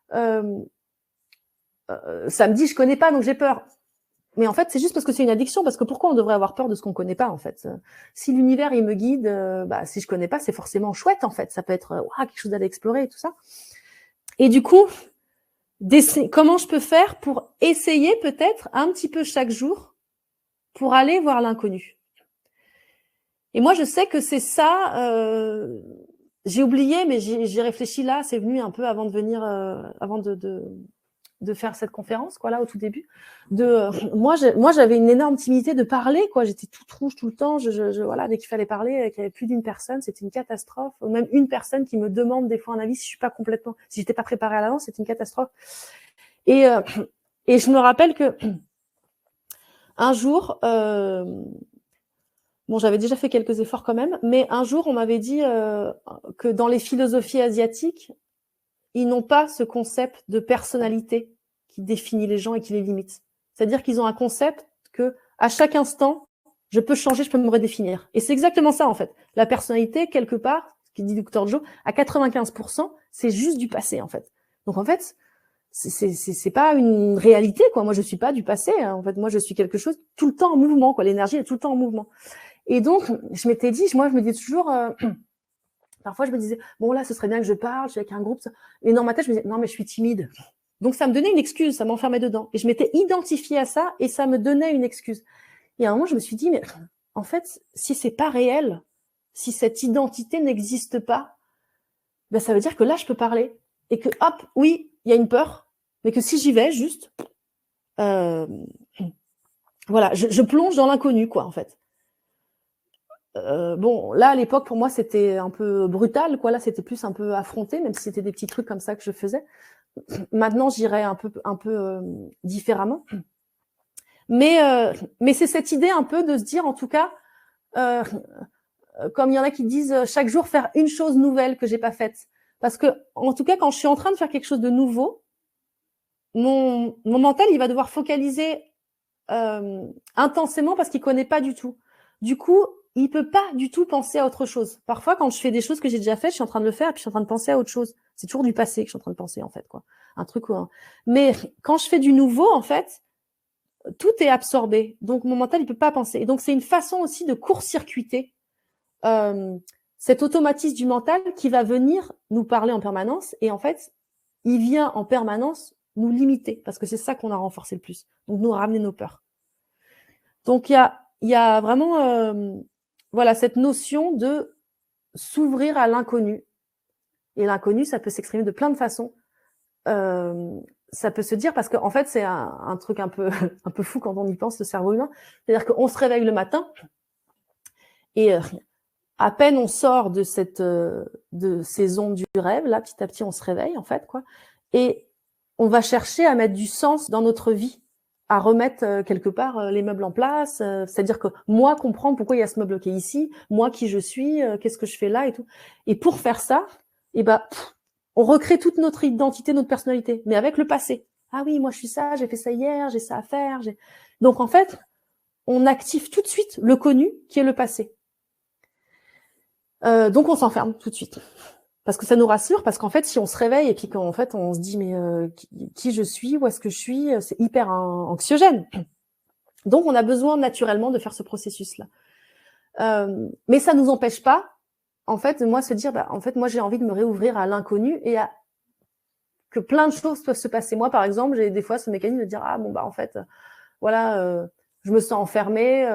ça me dit je connais pas donc j'ai peur. Mais en fait, c'est juste parce que c'est une addiction, parce que pourquoi on devrait avoir peur de ce qu'on connaît pas, en fait? Si l'univers, il me guide, si je connais pas, c'est forcément chouette, en fait. Ça peut être quelque chose d'aller explorer et tout ça. Et du coup, comment je peux faire pour essayer peut-être un petit peu chaque jour pour aller voir l'inconnu. Et moi, je sais que c'est ça, j'ai oublié, mais j'ai réfléchi là, c'est venu un peu avant de venir, avant de faire cette conférence, quoi, là, au tout début. Moi, j'avais une énorme timidité de parler, quoi. J'étais toute rouge tout le temps. Voilà, dès qu'il fallait parler, qu'il y avait plus d'une personne, c'était une catastrophe. Ou même une personne qui me demande des fois un avis si j'étais pas préparée à l'avance, c'était une catastrophe. Et je me rappelle que un jour, j'avais déjà fait quelques efforts quand même, mais un jour, on m'avait dit que dans les philosophies asiatiques, ils n'ont pas ce concept de personnalité qui définit les gens et qui les limite. C'est-à-dire qu'ils ont un concept que à chaque instant, je peux changer, je peux me redéfinir. Et c'est exactement ça, en fait. La personnalité, quelque part, ce qu'il dit Dr. Joe, à 95%, c'est juste du passé, en fait. Donc, en fait, c'est pas une réalité, quoi. Moi, je suis pas du passé, hein. En fait, moi, je suis quelque chose tout le temps en mouvement, quoi. L'énergie est tout le temps en mouvement. Et donc, je m'étais dit, moi, je me dis toujours, parfois, je me disais, bon, là, ce serait bien que je parle, je suis avec un groupe. Et dans ma tête, je me disais, non, mais je suis timide. Donc, ça me donnait une excuse, ça m'enfermait dedans. Et je m'étais identifiée à ça et ça me donnait une excuse. Et à un moment, je me suis dit, mais en fait, si c'est pas réel, si cette identité n'existe pas, ben, ça veut dire que là, je peux parler. Et que, hop, oui, il y a une peur, mais que si j'y vais, juste, voilà, je plonge dans l'inconnu, quoi, en fait. Bon, là, à l'époque, pour moi, c'était un peu brutal, quoi. Là, c'était plus un peu affronté, même si c'était des petits trucs comme ça que je faisais. Maintenant, j'irais un peu différemment. Mais c'est cette idée un peu de se dire, en tout cas, comme il y en a qui disent, chaque jour faire une chose nouvelle que j'ai pas faite. Parce que, en tout cas, quand je suis en train de faire quelque chose de nouveau, mon mental, il va devoir focaliser intensément parce qu'il connaît pas du tout. Du coup, il peut pas du tout penser à autre chose. Parfois, quand je fais des choses que j'ai déjà faites, je suis en train de le faire et puis je suis en train de penser à autre chose. C'est toujours du passé que je suis en train de penser, en fait, quoi. Un truc, quoi. Mais quand je fais du nouveau, en fait, tout est absorbé. Donc, mon mental, il peut pas penser. Et donc, c'est une façon aussi de court-circuiter cet automatisme du mental qui va venir nous parler en permanence. Et en fait, il vient en permanence nous limiter parce que c'est ça qu'on a renforcé le plus. Donc, nous ramener nos peurs. Donc, il y a vraiment voilà, cette notion de s'ouvrir à l'inconnu. Et l'inconnu, ça peut s'exprimer de plein de façons. Ça peut se dire, parce qu'en fait, c'est un truc un peu fou quand on y pense, le cerveau humain. C'est-à-dire qu'on se réveille le matin et à peine on sort de ces ondes du rêve, là, petit à petit, on se réveille, en fait, quoi. Et on va chercher à mettre du sens dans notre vie, à remettre quelque part les meubles en place. C'est-à-dire que moi, comprendre pourquoi il y a ce meuble qui est ici, moi, qui je suis, qu'est-ce que je fais là et tout. Et pour faire ça, eh ben, on recrée toute notre identité, notre personnalité, mais avec le passé. Ah oui, moi, je suis ça, j'ai fait ça hier, j'ai ça à faire. Donc, en fait, on active tout de suite le connu qui est le passé. Donc on s'enferme tout de suite parce que ça nous rassure, parce qu'en fait si on se réveille et puis qu'en fait on se dit mais qui je suis, où est-ce que je suis, c'est hyper anxiogène. Donc on a besoin naturellement de faire ce processus là, mais ça nous empêche pas en fait moi se dire en fait moi j'ai envie de me réouvrir à l'inconnu et à que plein de choses peuvent se passer. Moi par exemple j'ai des fois ce mécanisme de dire ah bon en fait voilà je me sens enfermée.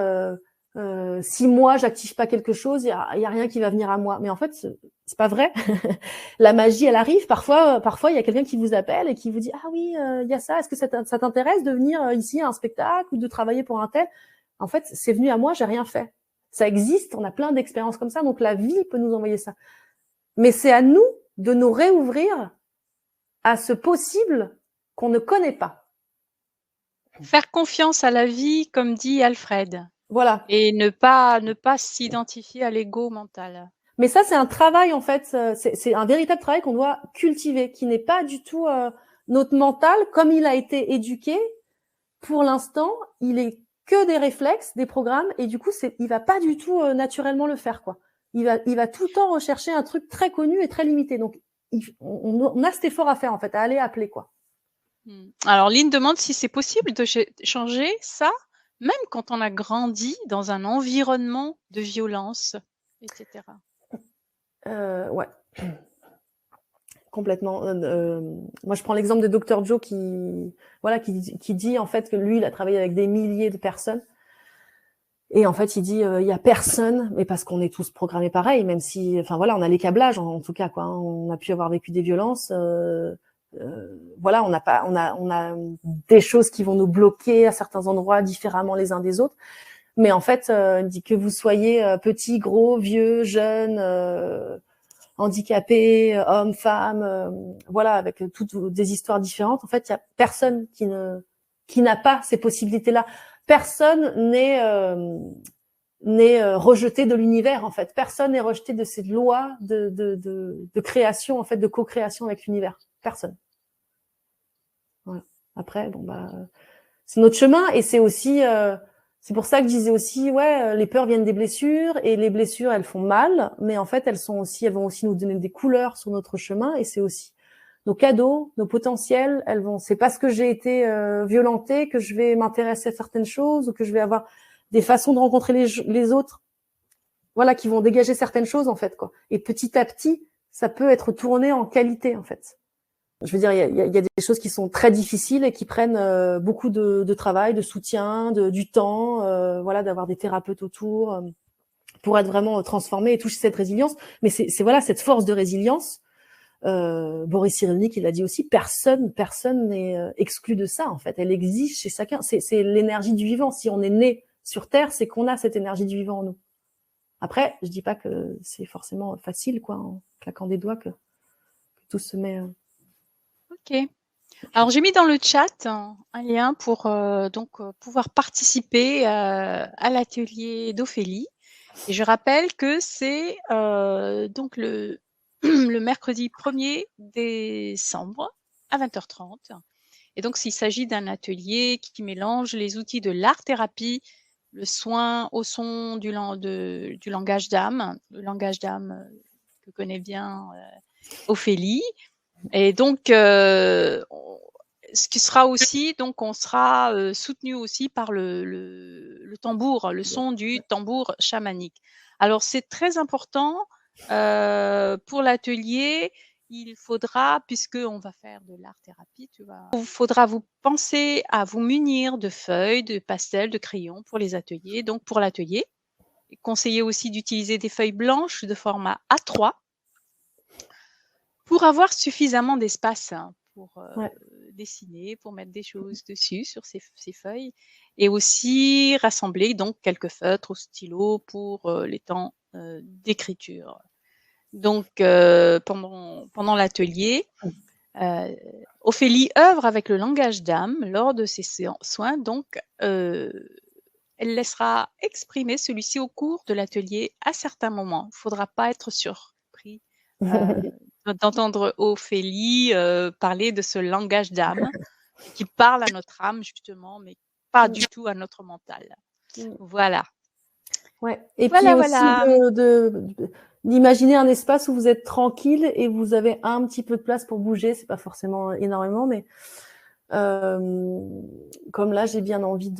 Si moi j'active pas quelque chose, il y a rien qui va venir à moi. Mais en fait, c'est pas vrai. La magie, elle arrive. Parfois, il y a quelqu'un qui vous appelle et qui vous dit ah oui, il y a ça. Est-ce que ça t'intéresse de venir ici à un spectacle ou de travailler pour un tel? En fait, c'est venu à moi, j'ai rien fait. Ça existe. On a plein d'expériences comme ça. Donc la vie peut nous envoyer ça. Mais c'est à nous de nous réouvrir à ce possible qu'on ne connaît pas. Faire confiance à la vie, comme dit Alfred. Voilà. Et ne pas s'identifier à l'ego mental. Mais ça, c'est un travail, en fait, c'est un véritable travail qu'on doit cultiver, qui n'est pas du tout notre mental, comme il a été éduqué. Pour l'instant, il est que des réflexes, des programmes, et du coup, il va pas du tout naturellement le faire, quoi. Il va tout le temps rechercher un truc très connu et très limité. Donc, on a cet effort à faire, en fait, à aller appeler, quoi. Alors, Lynn demande si c'est possible de changer ça, même quand on a grandi dans un environnement de violence, etc. Ouais. Complètement. Moi, je prends l'exemple de Dr Joe qui dit en fait que lui, il a travaillé avec des milliers de personnes. Et en fait, il dit il y a personne, mais parce qu'on est tous programmés pareil, même si, enfin voilà, on a les câblages en tout cas quoi. Hein, on a pu avoir vécu des violences. Voilà, on a des choses qui vont nous bloquer à certains endroits différemment les uns des autres. Mais en fait, il dit que vous soyez petit, gros, vieux, jeune. Handicapés, hommes, femmes, voilà, avec toutes des histoires différentes. En fait, il y a personne qui n'a pas ces possibilités-là. Personne n'est rejeté de l'univers, en fait. Personne n'est rejeté de cette loi de création, en fait, de co-création avec l'univers. Personne. Voilà. Après, c'est notre chemin et c'est aussi c'est pour ça que je disais aussi, les peurs viennent des blessures et les blessures, elles font mal, mais en fait, elles vont aussi nous donner des couleurs sur notre chemin et c'est aussi nos cadeaux, nos potentiels, elles vont. C'est parce que j'ai été violentée que je vais m'intéresser à certaines choses ou que je vais avoir des façons de rencontrer les autres, voilà, qui vont dégager certaines choses en fait, quoi. Et petit à petit, ça peut être tourné en qualité en fait. Je veux dire, il y a des choses qui sont très difficiles et qui prennent beaucoup de travail, de soutien, du temps, voilà, d'avoir des thérapeutes autour pour être vraiment transformé et toucher cette résilience. Mais c'est voilà cette force de résilience. Boris Cyrulnik, il a dit aussi, personne n'est exclu de ça en fait. Elle existe chez chacun. C'est l'énergie du vivant. Si on est né sur Terre, c'est qu'on a cette énergie du vivant en nous. Après, je dis pas que c'est forcément facile, quoi, en claquant des doigts que tout se met. Ok. Alors j'ai mis dans le chat un lien pour pouvoir participer à l'atelier d'Ophélie. Et je rappelle que c'est donc le mercredi 1er décembre à 20h30. Et donc s'il s'agit d'un atelier qui mélange les outils de l'art-thérapie, le soin au son du langage d'âme, le langage d'âme que connaît bien Ophélie. Et donc, ce qui sera aussi, donc on sera soutenu aussi par le tambour, le son du tambour chamanique. Alors c'est très important pour l'atelier. Il faudra, puisque on va faire de l'art-thérapie, il faudra vous penser à vous munir de feuilles, de pastels, de crayons pour les ateliers. Donc pour l'atelier, conseillez aussi d'utiliser des feuilles blanches de format A3 pour avoir suffisamment d'espace pour dessiner, pour mettre des choses dessus sur ces feuilles, et aussi rassembler donc quelques feutres ou stylos pour les temps d'écriture. Donc pendant l'atelier, Ophélie œuvre avec le langage d'âme lors de ses soins, donc elle laissera exprimer celui-ci au cours de l'atelier à certains moments. Il ne faudra pas être surpris d'entendre Ophélie parler de ce langage d'âme qui parle à notre âme justement, mais pas du tout à notre mental. Voilà. Ouais. Et puis aussi d'imaginer un espace où vous êtes tranquille et vous avez un petit peu de place pour bouger. C'est pas forcément énormément, mais comme là, j'ai bien envie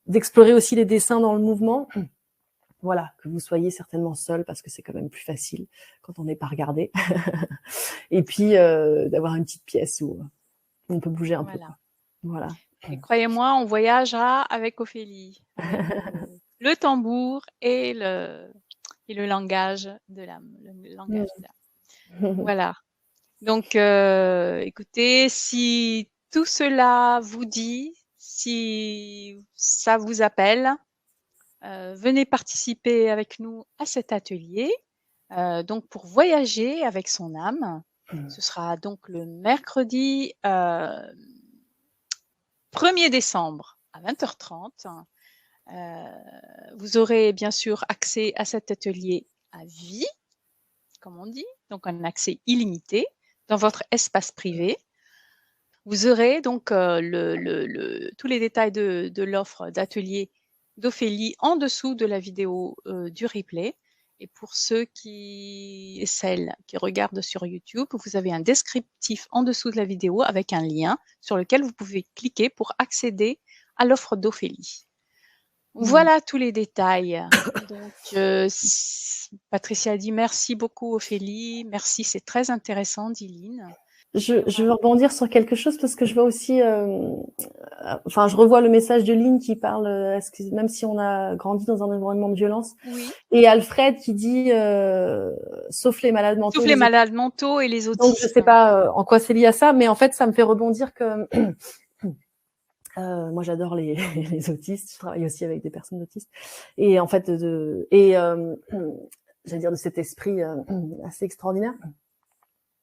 d'explorer aussi les dessins dans le mouvement. Voilà, que vous soyez certainement seul parce que c'est quand même plus facile quand on n'est pas regardé. Et puis d'avoir une petite pièce où on peut bouger un peu. Voilà. Et croyez-moi, on voyagera avec Ophélie, avec le tambour et le langage de l'âme, le langage d'âme. Voilà. Donc, écoutez, si tout cela vous dit, si ça vous appelle, venez participer avec nous à cet atelier. Donc, pour voyager avec son âme, ce sera donc le mercredi 1er décembre à 20h30. Vous aurez bien sûr accès à cet atelier à vie, comme on dit, donc un accès illimité dans votre espace privé. Vous aurez donc tous les détails de l'offre d'atelier d'Ophélie en dessous de la vidéo du replay. Et pour celles qui regardent sur YouTube, vous avez un descriptif en dessous de la vidéo avec un lien sur lequel vous pouvez cliquer pour accéder à l'offre d'Ophélie. Voilà tous les détails. Donc, Patricia a dit merci beaucoup Ophélie. Merci, c'est très intéressant, dit Lynn. Je veux rebondir sur quelque chose parce que je vois aussi, enfin, je revois le message de Lynn qui parle, même si on a grandi dans un environnement de violence, et Alfred qui dit, sauf les malades mentaux. Sauf les malades mentaux et les autistes. Donc, je sais pas en quoi c'est lié à ça, mais en fait, ça me fait rebondir que moi, j'adore les autistes. Je travaille aussi avec des personnes autistes, et en fait, j'allais dire de cet esprit assez extraordinaire.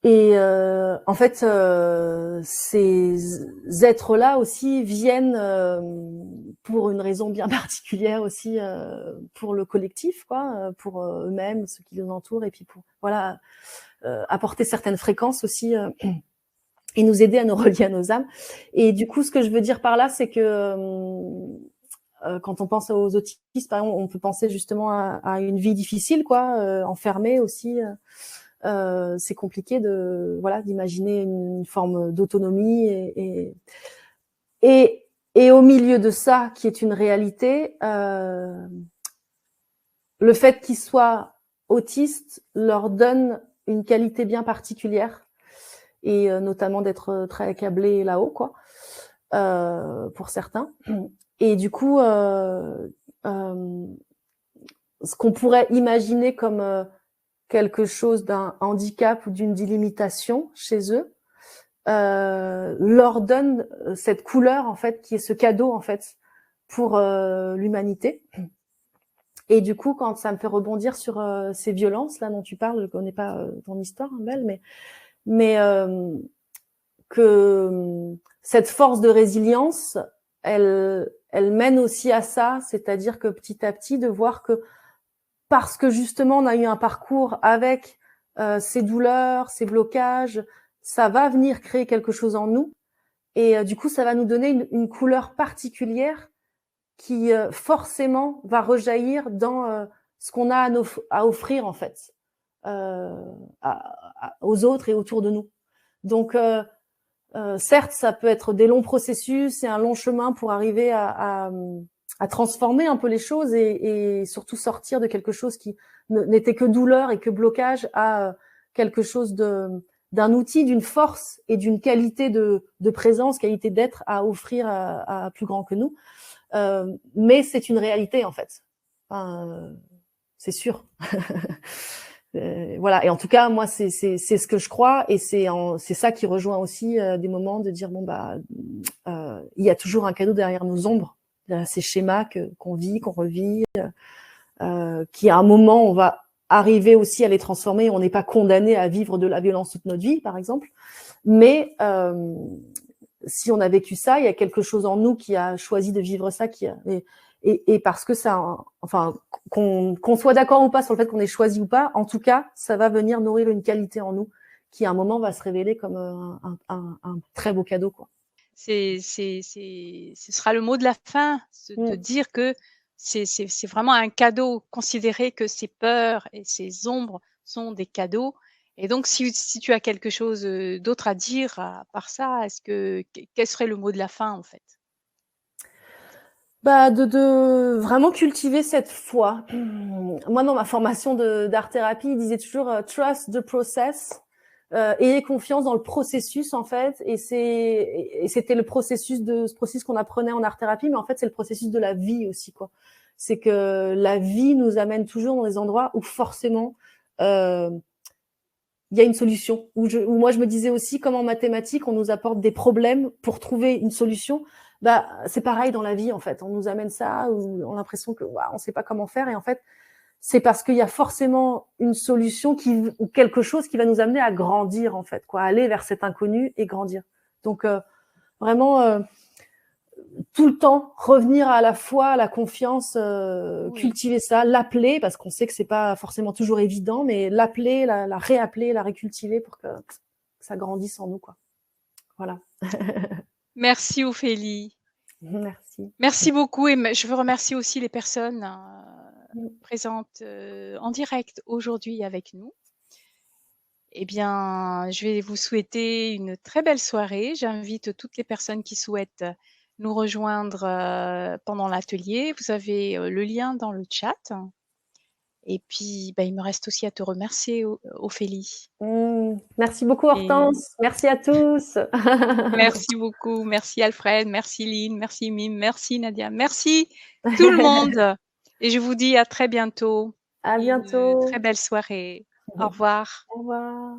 Et en fait, ces êtres-là aussi viennent pour une raison bien particulière aussi, pour le collectif, quoi, pour eux-mêmes, ceux qui les entourent, et puis pour voilà apporter certaines fréquences aussi et nous aider à nous relier à nos âmes. Et du coup, ce que je veux dire par là, c'est que quand on pense aux autistes, par exemple, on peut penser justement à une vie difficile, quoi, enfermée aussi. c'est compliqué d'imaginer une forme d'autonomie et au milieu de ça, qui est une réalité, le fait qu'ils soient autistes leur donne une qualité bien particulière, et notamment d'être très accablés là-haut, quoi, pour certains. Et du coup, ce qu'on pourrait imaginer comme quelque chose d'un handicap ou d'une délimitation chez eux, leur donne cette couleur, en fait, qui est ce cadeau, en fait, pour l'humanité. Et du coup, quand ça me fait rebondir sur ces violences là dont tu parles, je connais pas ton histoire, Belle, mais que cette force de résilience, elle mène aussi à ça, c'est-à-dire que petit à petit, de voir que parce que justement on a eu un parcours avec ces douleurs, ces blocages, ça va venir créer quelque chose en nous, et du coup ça va nous donner une couleur particulière qui forcément va rejaillir dans ce qu'on a à offrir, en fait, aux autres et autour de nous. Donc certes, ça peut être des longs processus, c'est un long chemin pour arriver à transformer un peu les choses, et surtout sortir de quelque chose qui n'était que douleur et que blocage à quelque chose d'un outil, d'une force et d'une qualité de présence, qualité d'être à offrir à plus grand que nous. Mais c'est une réalité, en fait. Enfin, c'est sûr. Voilà. Et en tout cas, moi, c'est ce que je crois, et c'est ça qui rejoint aussi des moments de dire bon il y a toujours un cadeau derrière nos ombres, derrière ces schémas qu'on vit, qu'on revit, qui à un moment on va arriver aussi à les transformer. On n'est pas condamné à vivre de la violence toute notre vie, par exemple, mais si on a vécu ça, il y a quelque chose en nous qui a choisi de vivre ça, et parce que ça, enfin, qu'on soit d'accord ou pas sur le fait qu'on ait choisi ou pas, en tout cas, ça va venir nourrir une qualité en nous qui, à un moment, va se révéler comme un très beau cadeau, quoi. Ce sera le mot de la fin, de dire que c'est vraiment un cadeau, considérer que ces peurs et ces ombres sont des cadeaux. Et donc, si tu as quelque chose d'autre à dire à part ça, quel serait le mot de la fin, en fait? De vraiment cultiver cette foi. Moi, dans ma formation d'art-thérapie, il disait toujours trust the process, ayez confiance dans le processus, en fait. Et c'était ce processus qu'on apprenait en art-thérapie, mais en fait, c'est le processus de la vie aussi, quoi. C'est que la vie nous amène toujours dans des endroits où forcément il y a une solution. Où moi, je me disais aussi, comme en mathématiques, on nous apporte des problèmes pour trouver une solution. C'est pareil dans la vie, en fait. On nous amène ça, où on a l'impression que on ne sait pas comment faire. Et en fait, c'est parce qu'il y a forcément une solution ou quelque chose qui va nous amener à grandir, en fait, quoi, aller vers cet inconnu et grandir. Donc, vraiment, tout le temps revenir à la foi, à la confiance, Oui. cultiver ça, l'appeler, parce qu'on sait que c'est pas forcément toujours évident, mais l'appeler, la réappeler, la récultiver pour que ça grandisse en nous, quoi. Voilà. Merci Ophélie. Merci. Merci beaucoup, et je veux remercier aussi les personnes présentes en direct aujourd'hui avec nous. Eh bien, je vais vous souhaiter une très belle soirée. J'invite toutes les personnes qui souhaitent nous rejoindre pendant l'atelier. Vous avez le lien dans le chat. Et puis, il me reste aussi à te remercier, Ophélie. Merci beaucoup, Hortense. Merci à tous. Merci beaucoup. Merci Alfred. Merci Lynn. Merci Mime. Merci Nadia. Merci tout le monde. Et je vous dis à très bientôt. À bientôt. Une très belle soirée. Au revoir. Au revoir.